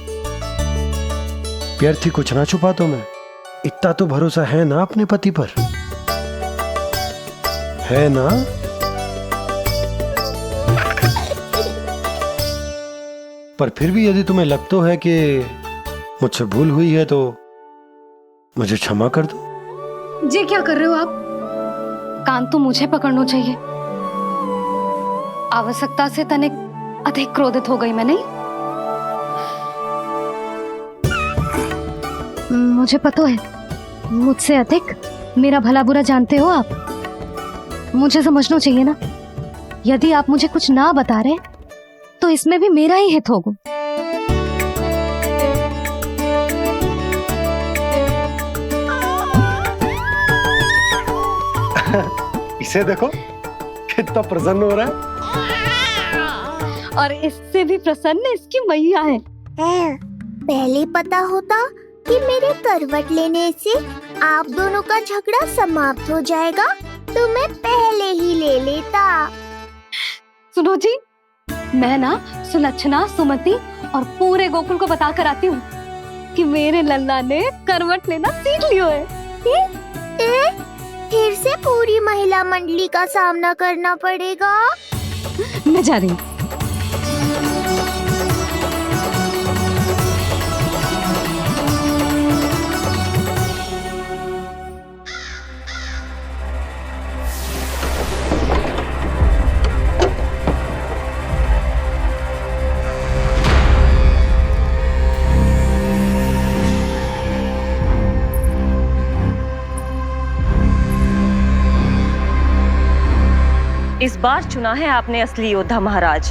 व्यर्थ ही कुछ ना छुपाता मैं। इतना तो भरोसा है ना अपने पति पर, है ना? पर फिर भी यदि तुम्हें लगता है कि मुझसे भूल हुई है तो मुझे क्षमा कर दो। ये क्या कर रहे हो आप? कान तो मुझे पकड़ना चाहिए। आवश्यकता से तनिक अधिक क्रोधित हो गई मैं, नहीं? मुझे पता है, मुझसे अधिक मेरा भला बुरा जानते हो आप। मुझे समझना चाहिए ना, यदि आप मुझे कुछ ना बता रहे तो इसमें भी मेरा ही हित होगा। इसे देखो कितना प्रसन्न हो रहा है। और इससे भी प्रसन्न इसकी मैया है। पहले पता होता कि मेरे करवट लेने से आप दोनों का झगड़ा समाप्त हो जाएगा तो मैं पहले ही ले लेता। सुनो जी, मैं ना सुलक्षणा, सुमति और पूरे गोकुल को बता कर आती हूँ कि मेरे लल्ला ने करवट लेना सीख लियो है। फिर से पूरी महिला मंडली का सामना करना पड़ेगा। मैं जा रही हूँ। इस बार चुना है आपने असली योद्धा महाराज।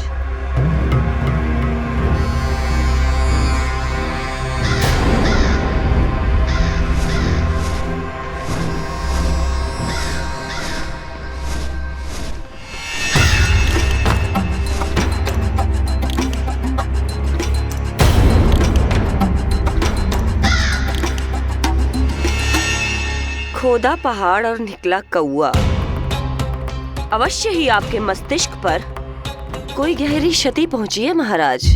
खोदा पहाड़ और निकला कौआ। अवश्य ही आपके मस्तिष्क पर कोई गहरी क्षति पहुंची है महाराज।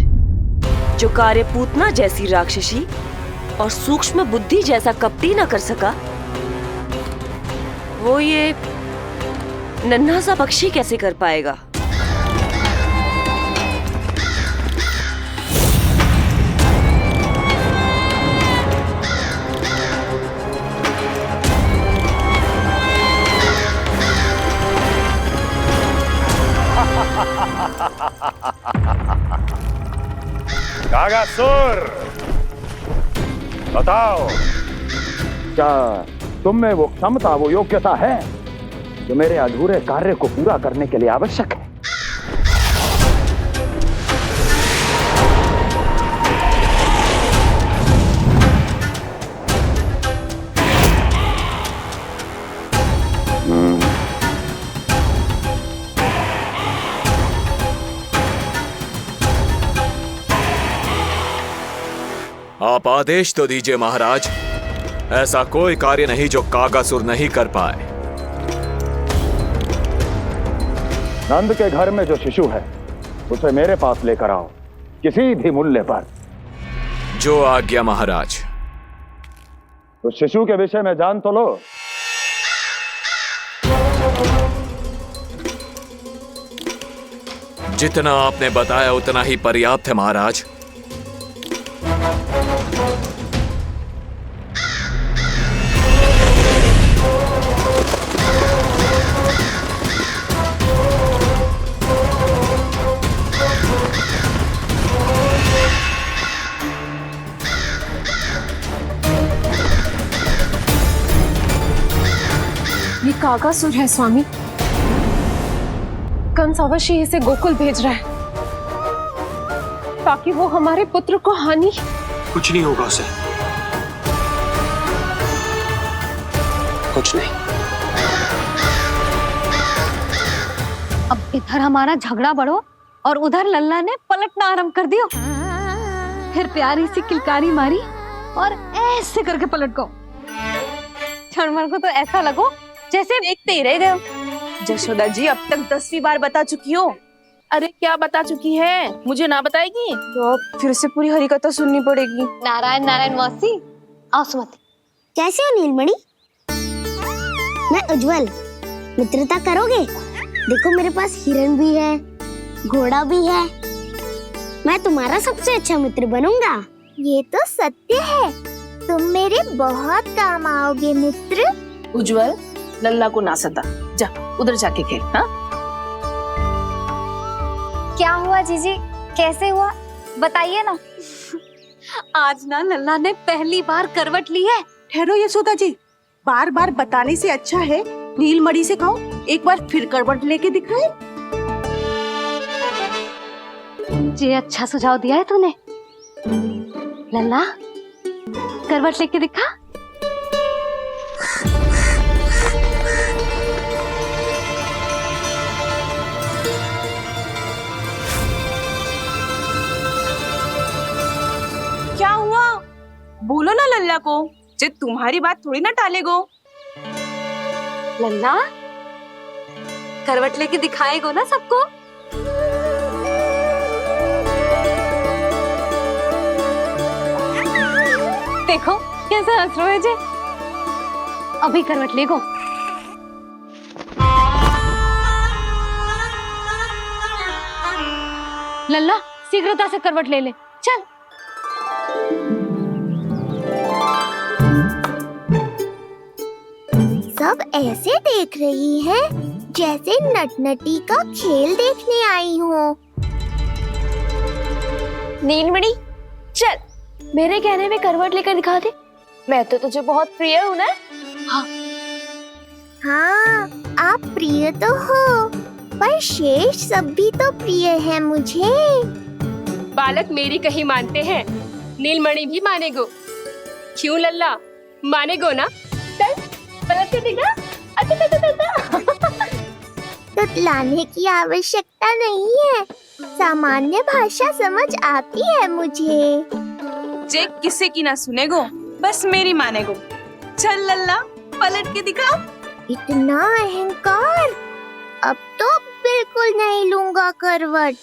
जो कार्य पूतना जैसी राक्षसी और सूक्ष्म बुद्धि जैसा कपटी न कर सका, वो ये नन्हा सा पक्षी कैसे कर पाएगा। कागासुर, बताओ, क्या तुम में वो क्षमता, वो योग्यता है जो मेरे अधूरे कार्य को पूरा करने के लिए आवश्यक है? आप आदेश तो दीजिए महाराज। ऐसा कोई कार्य नहीं जो कागासुर नहीं कर पाए। नंद के घर में जो शिशु है उसे मेरे पास लेकर आओ, किसी भी मूल्य पर। जो आज्ञा महाराज। तो शिशु के विषय में जान तो लो। जितना आपने बताया उतना ही पर्याप्त है महाराज। ये कागासुर है स्वामी। कंस अवश्य इसे गोकुल भेज रहा है ताकि वो हमारे पुत्र को हानि। कुछ नहीं होगा उसे, कुछ नहीं। अब इधर हमारा झगड़ा बढ़ो और उधर लल्ला ने पलटना आरंभ कर दियो। फिर प्यारी सी किलकारी मारी और ऐसे करके पलट गो। क्षणभर को तो ऐसा लगो जैसे देखते ही रह गए। जशोदा जी अब तक 10वीं बार बता चुकी हो। अरे क्या बता चुकी है, मुझे ना बताएगी तो अब फिर से पूरी हरिकथा सुननी पड़ेगी। नारायण नारायण मौसी। आओ सुमति। कैसे हो नीलमणि? मैं उज्जवल। मित्रता करोगे? देखो मेरे पास हिरण भी है, घोड़ा भी है। मैं तुम्हारा सबसे अच्छा मित्र बनूंगा। ये तो सत्य है, तुम मेरे बहुत काम आओगे मित्र। उज्जवल, लल्ला को ना सता, जा उधर जाके खेल। हाँ, क्या हुआ जीजी, कैसे हुआ बताइए ना। आज ना लल्ला ने पहली बार करवट ली है। ठहरो यशोदा जी, बार बार बताने से अच्छा है नीलमणि से कहो एक बार फिर करवट लेके दिखाए। ये अच्छा सुझाव दिया है तूने। लल्ला करवट लेके दिखा। क्या हुआ? बोलो ना लल्ला को, जे तुम्हारी बात थोड़ी ना टालेगो। लल्ला करवट लेके दिखाएगो ना सबको। देखो कैसा हंस रहे जे। अभी करवट लेगो। लल्ला शीघ्रता से करवट ले ले, चल। सब ऐसे देख रही हैं जैसे नटनटी का खेल देखने आई हो। नीलमणि चल, मेरे कहने में करवट लेकर दिखा दे। मैं तो तुझे बहुत प्रिय हूँ ना। हाँ, आप प्रिय तो हो, पर शेष सब भी तो प्रिय है मुझे। बालक मेरी कहीं मानते हैं, नीलमणि भी मानेगो। क्यों लल्ला, मानेगो ना? चल पलट के दिखा। तुतलाने की आवश्यकता नहीं है, सामान्य भाषा समझ आती है मुझे। जे किसी की ना सुनेगो, बस मेरी मानेगो। चल लल्ला पलट के दिखा। इतना अहंकार, अब तो बिल्कुल नहीं लूंगा करवट।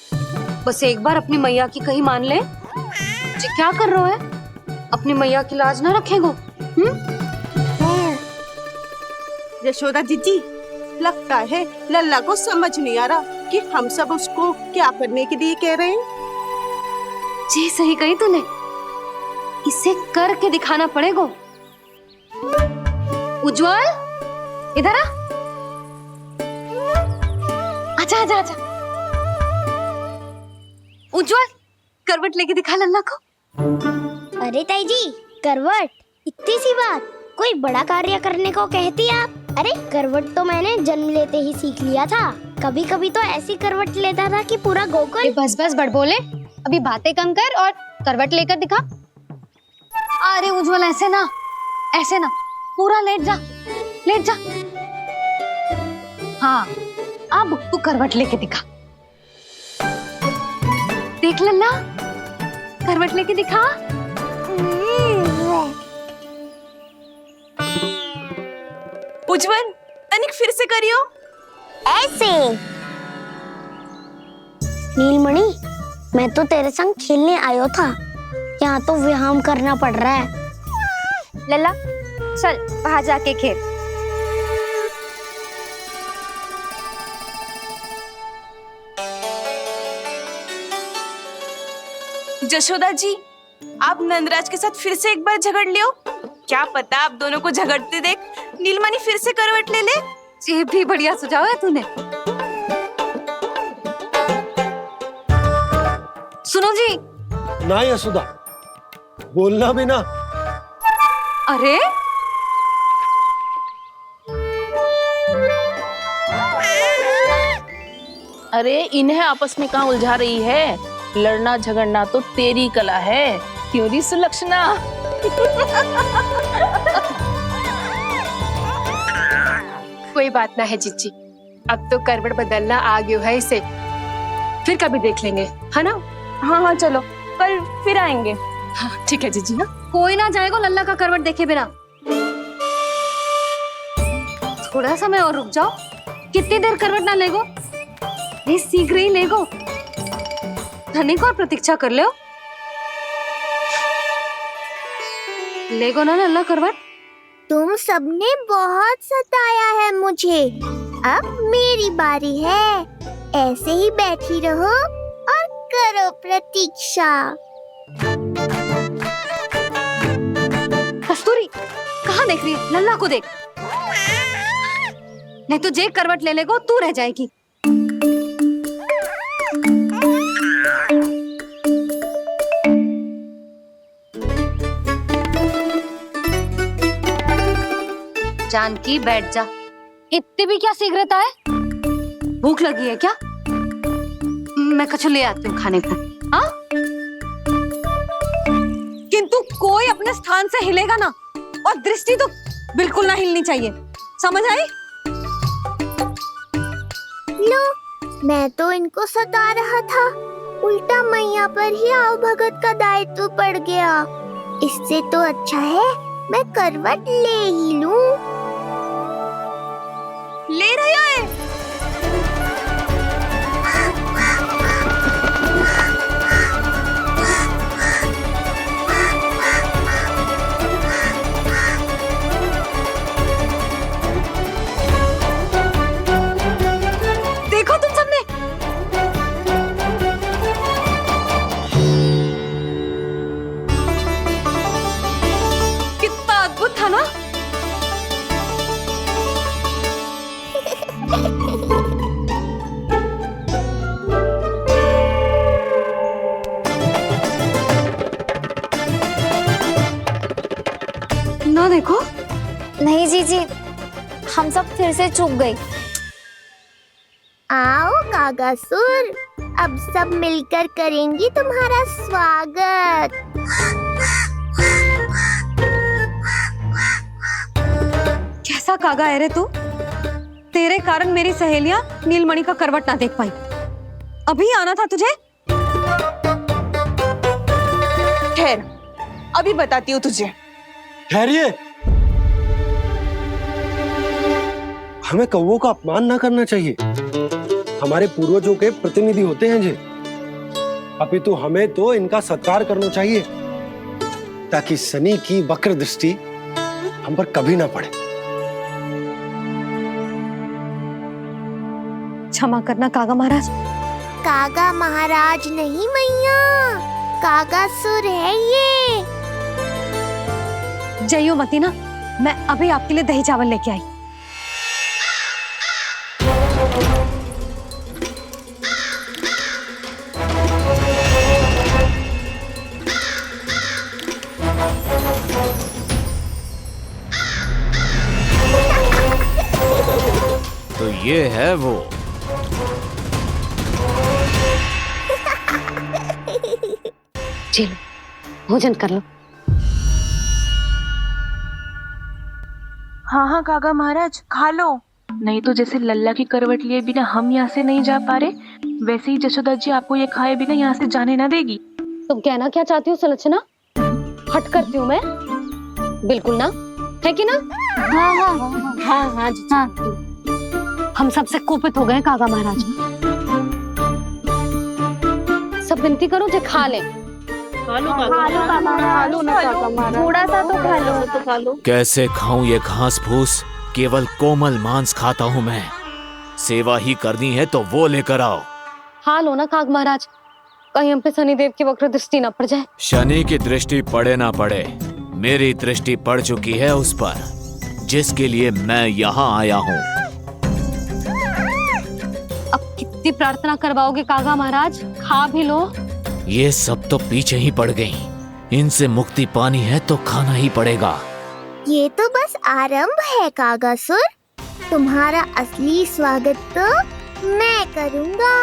बस एक बार अपनी मैया की कहीं मान ले। जी क्या कर रहे हो है? अपनी मैया की लाज ना रखेगो। यशोदा जीजी, लगता है लल्ला को समझ नहीं आ रहा कि हम सब उसको क्या करने के लिए कह रहे हैं। जी सही कही तूने, इसे करके दिखाना पड़ेगा। उज्जवल इधर आ। आजा आजा आजा। उज्जवल करवट लेके दिखा लल्ला को। अरे ताई जी, करवट इतनी सी बात, कोई बड़ा कार्य करने को कहती आप? अरे करवट तो मैंने जन्म लेते ही सीख लिया था। कभी कभी तो ऐसी करवट लेता था कि पूरा गोकुल। बस बस बड़ बोले, अभी बातें कम कर और करवट लेकर दिखा। अरे उज्जवल ऐसे ना, ऐसे ना, पूरा लेट जा, लेट जा। हाँ अब तू करवट लेके दिखा। देख लल्ला, करवट लेके दिखा। उज्जवल तनिक फिर से करियो। ऐसे। नीलमणि, मैं तो तेरे संग खेलने आयो था, यहाँ तो व्यायाम करना पड़ रहा है। लल्ला चल बाहर जाके खेल। यशोदा जी, आप नंदराज के साथ फिर से एक बार झगड़ लियो। क्या पता आप दोनों को झगड़ते देख नीलमणि फिर से करवट ले ले। ये भी बढ़िया सुझाव है तूने। सुनो जी। ना यशोदा, बोलना भी ना। अरे अरे इन्हें आपस में कहाँ उलझा रही है? लड़ना झगड़ना तो तेरी कला है, क्यों री सुलक्षणा? कोई बात ना है जीजी, अब तो करवट बदलना आ गयो है इसे। फिर कभी देख लेंगे, है ना? हाँ हाँ चलो, कल फिर आएंगे। हाँ ठीक है जीजी। हाँ कोई ना जाएगा लल्ला का करवट देखे बिना। थोड़ा समय और रुक जाओ। कितनी देर करवट ना लेगो? नहीं शीघ्र ही लेगो। धनिक और प्रतीक्षा कर लो। लेगो ना लल्ला करवट। तुम सबने बहुत सताया है मुझे, अब मेरी बारी है। ऐसे ही बैठी रहो और करो प्रतीक्षा। कस्तूरी कहाँ देख रही है? लल्ला को देख, नहीं तो जे करवट ले लेगो तू रह जाएगी। जानकी बैठ जा। इतनी भी क्या शीघ्रता है? भूख लगी है क्या? मैं कछु ले आती हूँ खाने को। हाँ? किंतु कोई अपने स्थान से हिलेगा ना, और दृष्टि तो बिल्कुल ना हिलनी चाहिए, समझ आई? लो, मैं तो इनको सता रहा था, उल्टा मैया पर ही आओ भगत का दायित्व पड़ गया। इससे तो अच्छा है मैं करवट ले ही लूं। ले रहा है। देखो तुम सबने, कितना अद्भुत था ना। ना देखो। नहीं जीजी, हम सब फिर से चूक गए। आओ कागासुर, अब सब मिलकर करेंगी तुम्हारा स्वागत। कैसा कागा है रे तू? तेरे कारण मेरी सहेलियां नीलमणि का करवट ना देख पाई। अभी आना था तुझे। ठहर, अभी बताती हूँ तुझे। ठहरिए, हमें कौवों का अपमान ना करना चाहिए। हमारे पूर्वजों के प्रतिनिधि होते हैं जी। अपितु हमें तो इनका सत्कार करना चाहिए ताकि शनि की वक्र दृष्टि हम पर कभी ना पड़े। क्षमा करना कागा महाराज। कागा महाराज नहीं मैया, कागासुर है ये। जइयो मती ना, मैं अभी आपके लिए दही चावल लेके आई। तो ये है वो। चलो भोजन कर लो। हाँ हाँ काका महाराज, खा लो। नहीं तो जैसे लल्ला की करवट लिए बिना हम यहाँ से नहीं जा पा रहे, वैसे ही जशोदा जी आपको ये खाए बिना यहाँ से जाने ना देगी। तुम कहना क्या चाहती हो सुलक्षणा? हट करती हूँ मैं? बिल्कुल ना, है कि ना? हाँ हाँ हाँ हाँ जी हाँ। हम सबसे कोपित हो गए कागा महाराज। सब विनती करो जो खा ले। थोड़ा सा तो खा लो। कैसे खाऊं ये घास फूस? केवल कोमल मांस खाता हूं मैं। सेवा ही करनी है तो वो लेकर आओ। खा लो ना काग महाराज, कहीं हम पे शनिदेव की वक्र दृष्टि ना पड़ जाए। शनि की दृष्टि पड़े ना पड़े, मेरी दृष्टि पड़ चुकी है उस पर, जिसके लिए मैं यहाँ आया हूँ। अब कितनी प्रार्थना करवाओगे कागा महाराज? खा भी लो। ये सब तो पीछे ही पड़ गई, इनसे मुक्ति पानी है तो खाना ही पड़ेगा। ये तो बस आरंभ है कागासुर, तुम्हारा असली स्वागत तो मैं करूंगा।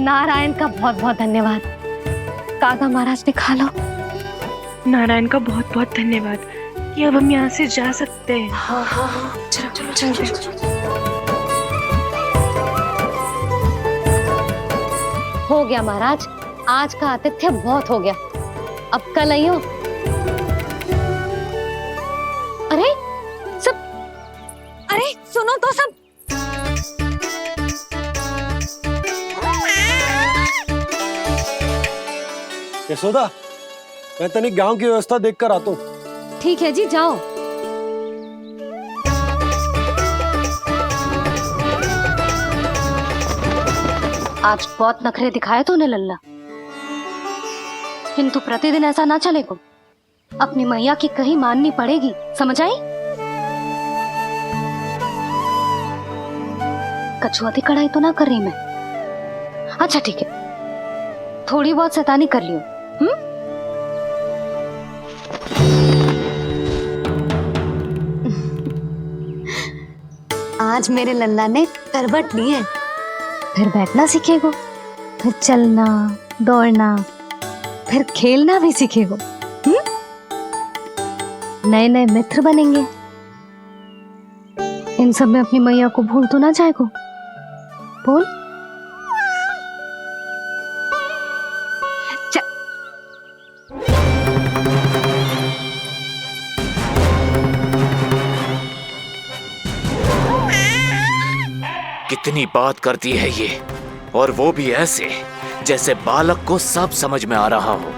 नारायण का बहुत बहुत धन्यवाद। कागा महाराज ने खा लो। नारायण का बहुत बहुत धन्यवाद कि अब हम यहाँ से जा सकते हैं। हाँ हाँ हाँ, चलो चलो चलो। हो गया महाराज, आज का आतिथ्य बहुत हो गया, अब कल आइयो। अरे सब, अरे सुनो तो सब। यशोदा, मैं तनिक गांव की व्यवस्था देखकर आता हूँ। ठीक है जी, जाओ। आज बहुत नखरे दिखाए तूने लल्ला, किंतु प्रतिदिन ऐसा ना चलेगा। अपनी मैया की कहीं माननी पड़ेगी, समझ आई? कछुआती कढ़ाई तो ना कर रही मैं। अच्छा ठीक है, थोड़ी बहुत शैतानी कर लियो। आज मेरे लल्ला ने करवट ली है, फिर बैठना सीखेगो, फिर चलना दौड़ना, फिर खेलना भी सीखेगो। नए नए मित्र बनेंगे। इन सब में अपनी मैया को भूल तो ना जाएगो। बोल। कितनी बात करती है ये, और वो भी ऐसे जैसे बालक को सब समझ में आ रहा हो।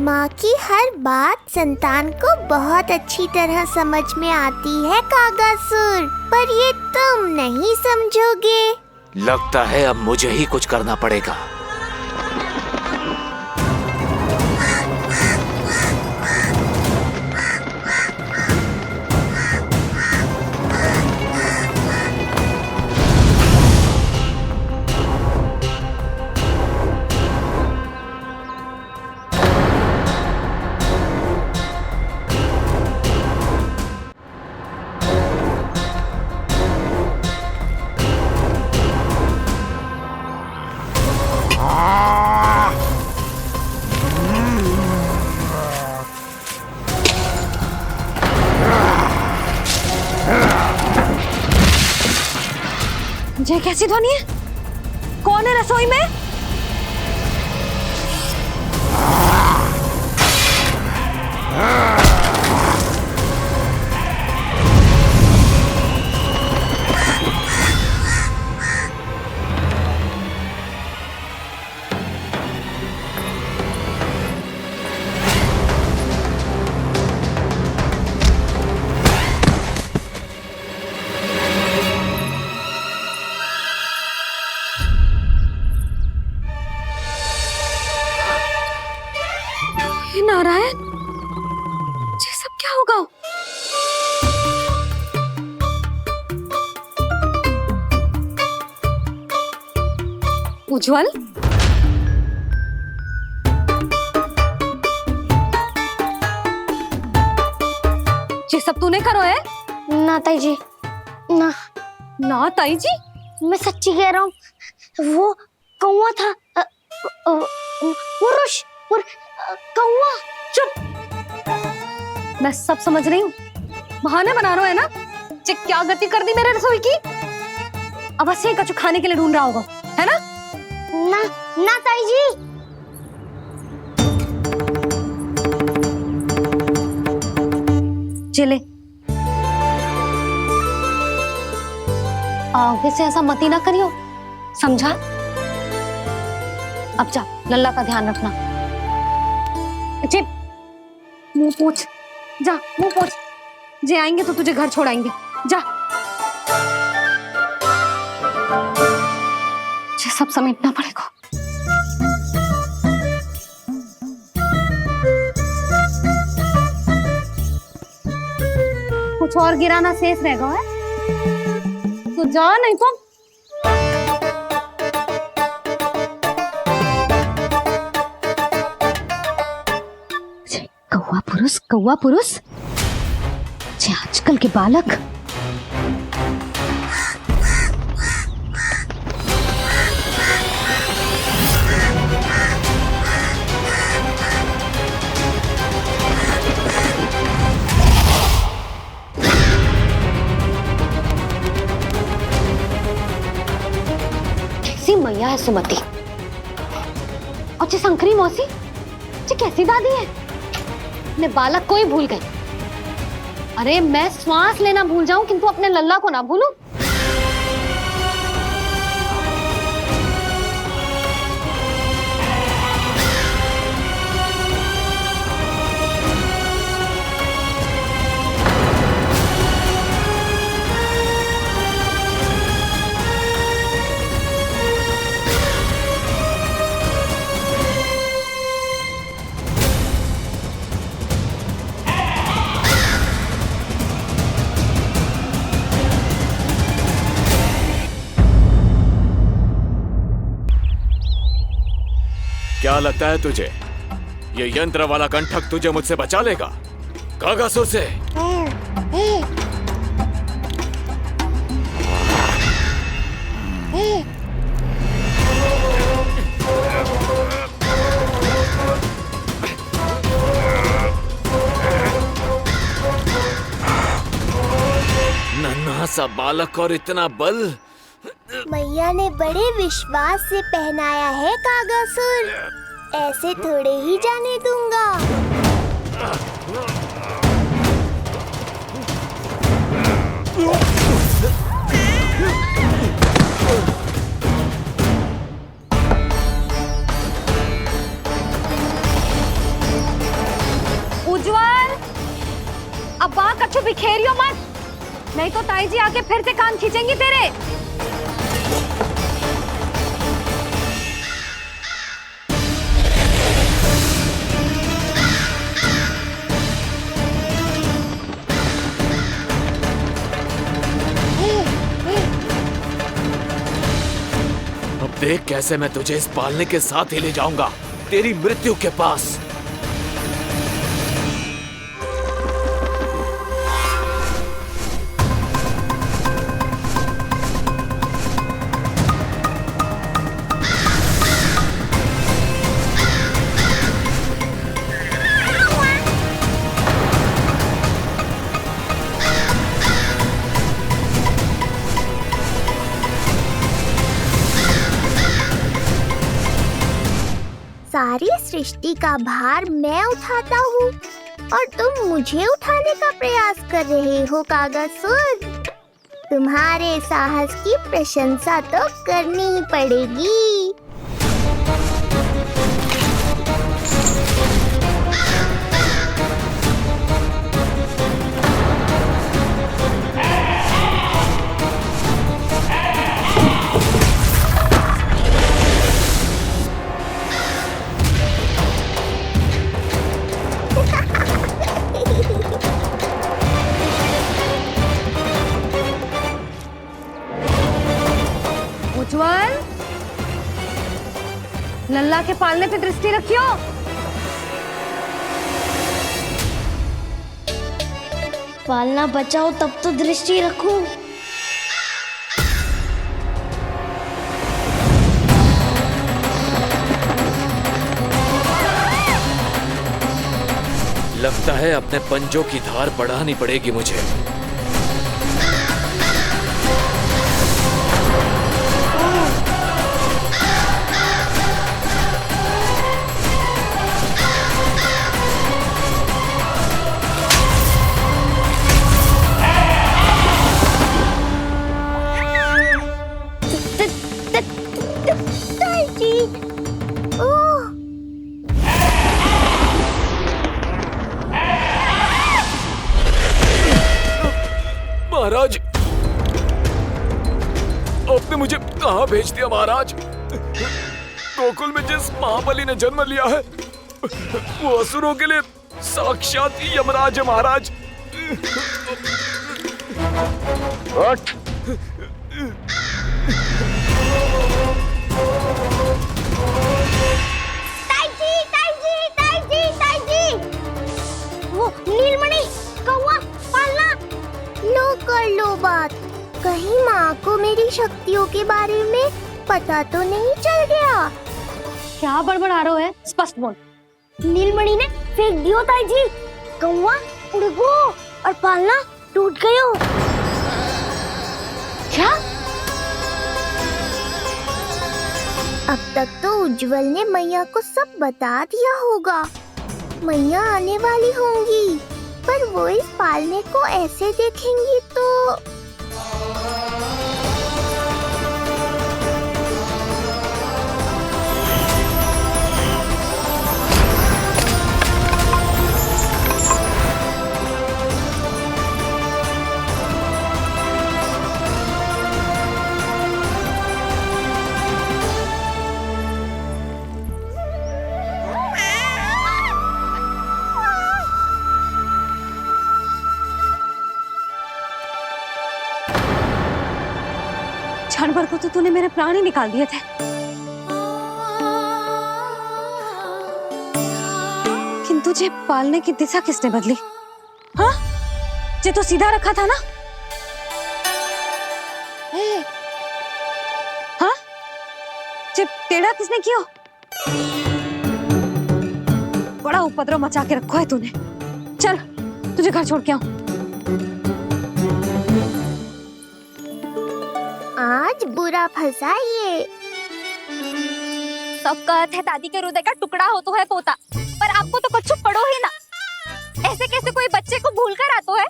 माँ की हर बात संतान को बहुत अच्छी तरह समझ में आती है कागासुर, पर ये तुम नहीं समझोगे। लगता है अब मुझे ही कुछ करना पड़ेगा। ये कैसी ध्वनि है? कौन है रसोई में? नारायण, ये सब क्या होगा? उज्जवल, ये सब तूने करो है? ना ताई जी, ना। ना ताई जी, मैं सच्ची कह रहा हूँ, वो कौवा था। पुरुष कौवा। चुप! मैं सब समझ रही हूँ, बहाने बना रहा है ना? क्या गति कर दी मेरे रसोई की? अब बस ये कछु खाने के लिए ढूंढ रहा होगा, है ना? ना ना ताई जी। चले, आगे से ऐसा मती ना करियो, समझा? अब जा, लल्ला का ध्यान रखना। चिप, मुंह पोछ, जा मुंह पोछ। जे आएंगे तो तुझे घर छोड़ाएंगे, जा। ये सब समेटना पड़ेगा। कुछ और गिराना शेष रहेगा है? तो जा, नहीं तो कौवा पुरुष, आजकल के बालक। कैसी मैया है सुमति, और जी शंकरी मौसी, जी कैसी दादी है। अपने बालक को ही भूल गई। अरे मैं श्वास लेना भूल जाऊं किंतु अपने लल्ला को ना भूलूं। क्या लगता है तुझे ये यंत्र वाला कंठक तुझे मुझसे बचा लेगा? कागासुर से। सा बालक और इतना बल। मैया ने बड़े विश्वास से पहनाया है कागासुर, ऐसे थोड़े ही जाने दूंगा। उज्जवल, अब बात कच्चू बिखेरियो मत, नहीं तो ताई जी आके फिर से कान खींचेंगी तेरे। अब देख कैसे मैं तुझे इस पालने के साथ ही ले जाऊंगा तेरी मृत्यु के पास। सारी सृष्टि का भार मैं उठाता हूँ और तुम मुझे उठाने का प्रयास कर रहे हो कागासुर। तुम्हारे साहस की प्रशंसा तो करनी ही पड़ेगी। उज्जवल, लल्ला के पालने पे दृष्टि रखियो। पालना बचाओ तब तो दृष्टि रखूं। लगता है अपने पंजों की धार बढ़ानी पड़ेगी मुझे। महाराज, आपने मुझे कहाँ भेज दिया महाराज? गोकुल में जिस महाबली ने जन्म लिया है वो असुरों के लिए साक्षात यमराज है महाराज। उठ। वो नीलमणि, कौवा, पालना, लो कर लो बात। कहीं माँ को मेरी शक्तियों के बारे में पता तो नहीं चल गया? क्या बड़बड़ा रहे हो है? स्पष्ट बोल। नीलमणि ने फेंक दियो ताई जी। कौवा उड़ गयो और पालना टूट गयो। क्या? अब तक तो उज्जवल ने मैया को सब बता दिया होगा। मैया आने वाली होंगी, पर वो इस पालने को ऐसे देखेंगी तो क्षण भर को तो तूने मेरे प्राण ही निकाल दिए थे, किंतु तुझे पालने की दिशा किसने बदली? हाँ, ये तो सीधा रखा था ना? हाँ, ये टेढ़ा किसने किया? बड़ा उपद्रव मचा के रखा है तूने। चल, तुझे घर छोड़ के आऊं। आज बुरा फंसा ये। सब कहते हैं दादी के हृदय का टुकड़ा हो तो है पोता, पर आपको तो कुछ पड़ो ही ना। ऐसे कैसे कोई बच्चे को भूल कर आतो है?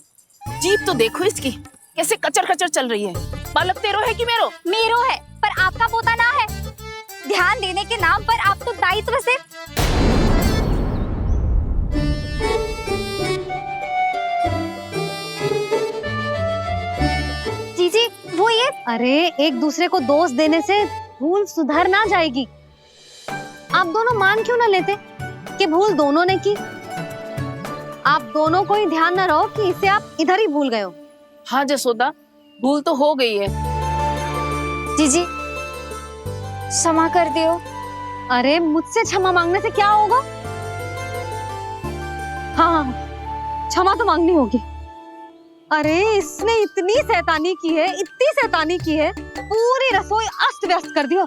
जीप तो देखो इसकी, कैसे कचर कचर चल रही है। बालक तेरो है कि मेरो? मेरो है, पर आपका पोता ना है। ध्यान देने के नाम पर आप तो दायित्व से जीजी वो ये। अरे एक दूसरे को दोष देने से भूल सुधर ना जाएगी। आप दोनों मान क्यों ना लेते कि भूल दोनों ने की? आप दोनों को ही ध्यान न रहो कि इसे आप इधर ही भूल गए हो। हाँ जसोदा, भूल तो हो गई है। जीजी क्षमा कर दियो। अरे मुझसे क्षमा मांगने से क्या होगा? हाँ क्षमा तो मांगनी होगी। अरे इसने इतनी शैतानी की है, इतनी शैतानी की है, पूरी रसोई अस्त व्यस्त कर दियो।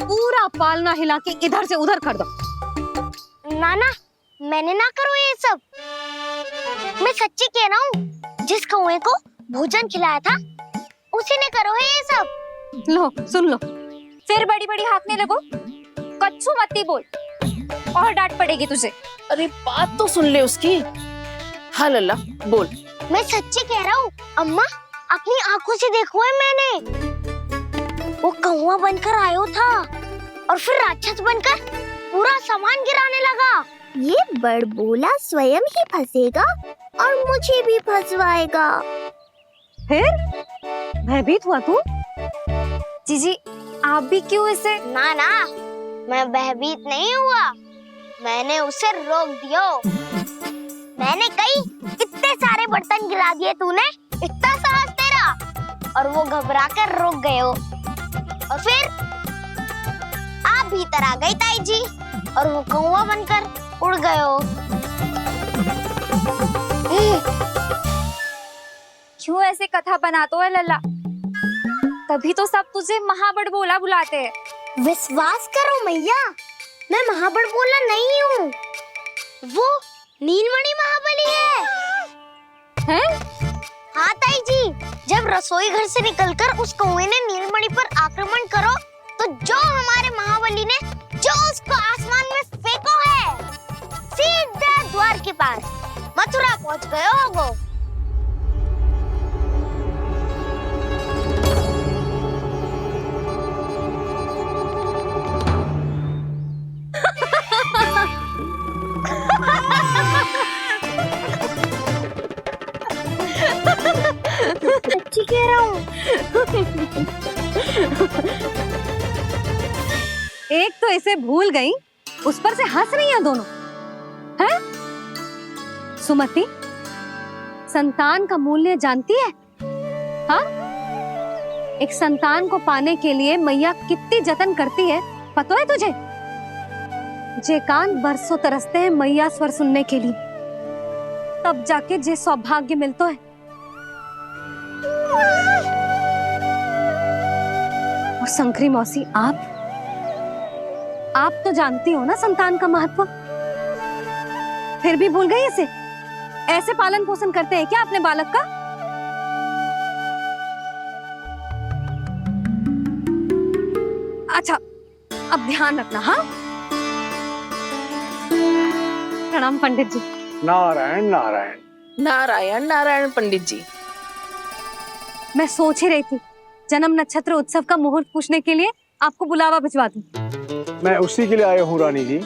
पूरा पालना हिला के इधर से उधर कर दो। नाना मैंने ना करो ये सब, मैं सच्ची कह रहा हूँ। जिस कौवे को भोजन खिलाया था उसी ने करो है ये सब। लो सुन लो। फिर बड़ी बड़ी हाँकने लगो। कच्छू मत बोल और डांट पड़ेगी तुझे। अरे बात तो सुन ले उसकी। हाँ लल्ला बोल। मैं सच्ची कह रहा हूँ अम्मा, अपनी आंखों से देखो है मैंने। वो कौवा बनकर आयो था और फिर राक्षस बनकर पूरा सामान गिराने लगा। ये बड़बोला स्वयं ही फंसेगा और मुझे भी फंसवाएगा। फिर भयभीत हुआ तू? जीजी आप भी क्यों इसे? ना ना मैं भयभीत नहीं हुआ, मैंने उसे रोक दिया। मैंने कही इतने सारे बर्तन गिरा दिए तूने, इतना साहस तेरा, और वो घबरा कर रुक गए हो। और फिर आप भीतर आ गई ताई जी और वो कौवा बनकर उड़ गए हो। क्यों ऐसे कथा बनाते हो लल्ला? तभी तो सब तुझे महाबड़बोला बुलाते हैं। विश्वास करो मैया, मैं महाबड़बोला नहीं हूँ, वो नीलमणि महाबली है। हाँ ताई जी, जब रसोई घर से निकलकर उस कौवे ने नीलमणि पर आक्रमण करो तो जो हमारे महाबली ने जो उसको आसमान में फेंको है, सीधे द्वार के पास मथुरा पहुंच गए होगो। सच्ची कह रहा हूँ। एक तो इसे भूल गई, उस पर से हंस रही हैं दोनों। हैं? सुमति, संतान का मूल्य जानती है? हाँ? एक संतान को पाने के लिए मैया कितनी जतन करती है, पता है तुझे? जे कान बरसों तरसते हैं मैया स्वर सुनने के लिए, तब जाके जे सौभाग्य मिलता है। और शंकरी मौसी, आप तो जानती हो ना संतान का महत्व, फिर भी भूल गई इसे? ऐसे पालन पोषण करते हैं क्या अपने बालक का? अच्छा अब ध्यान रखना। हाँ, प्रणाम पंडित जी। नारायण नारायण। नारायण नारायण पंडित जी। मैं सोच ही रही थी जन्म नक्षत्र उत्सव का मुहूर्त पूछने के लिए आपको बुलावा भिजवा दूं। मैं उसी के लिए आया हूँ रानी जी।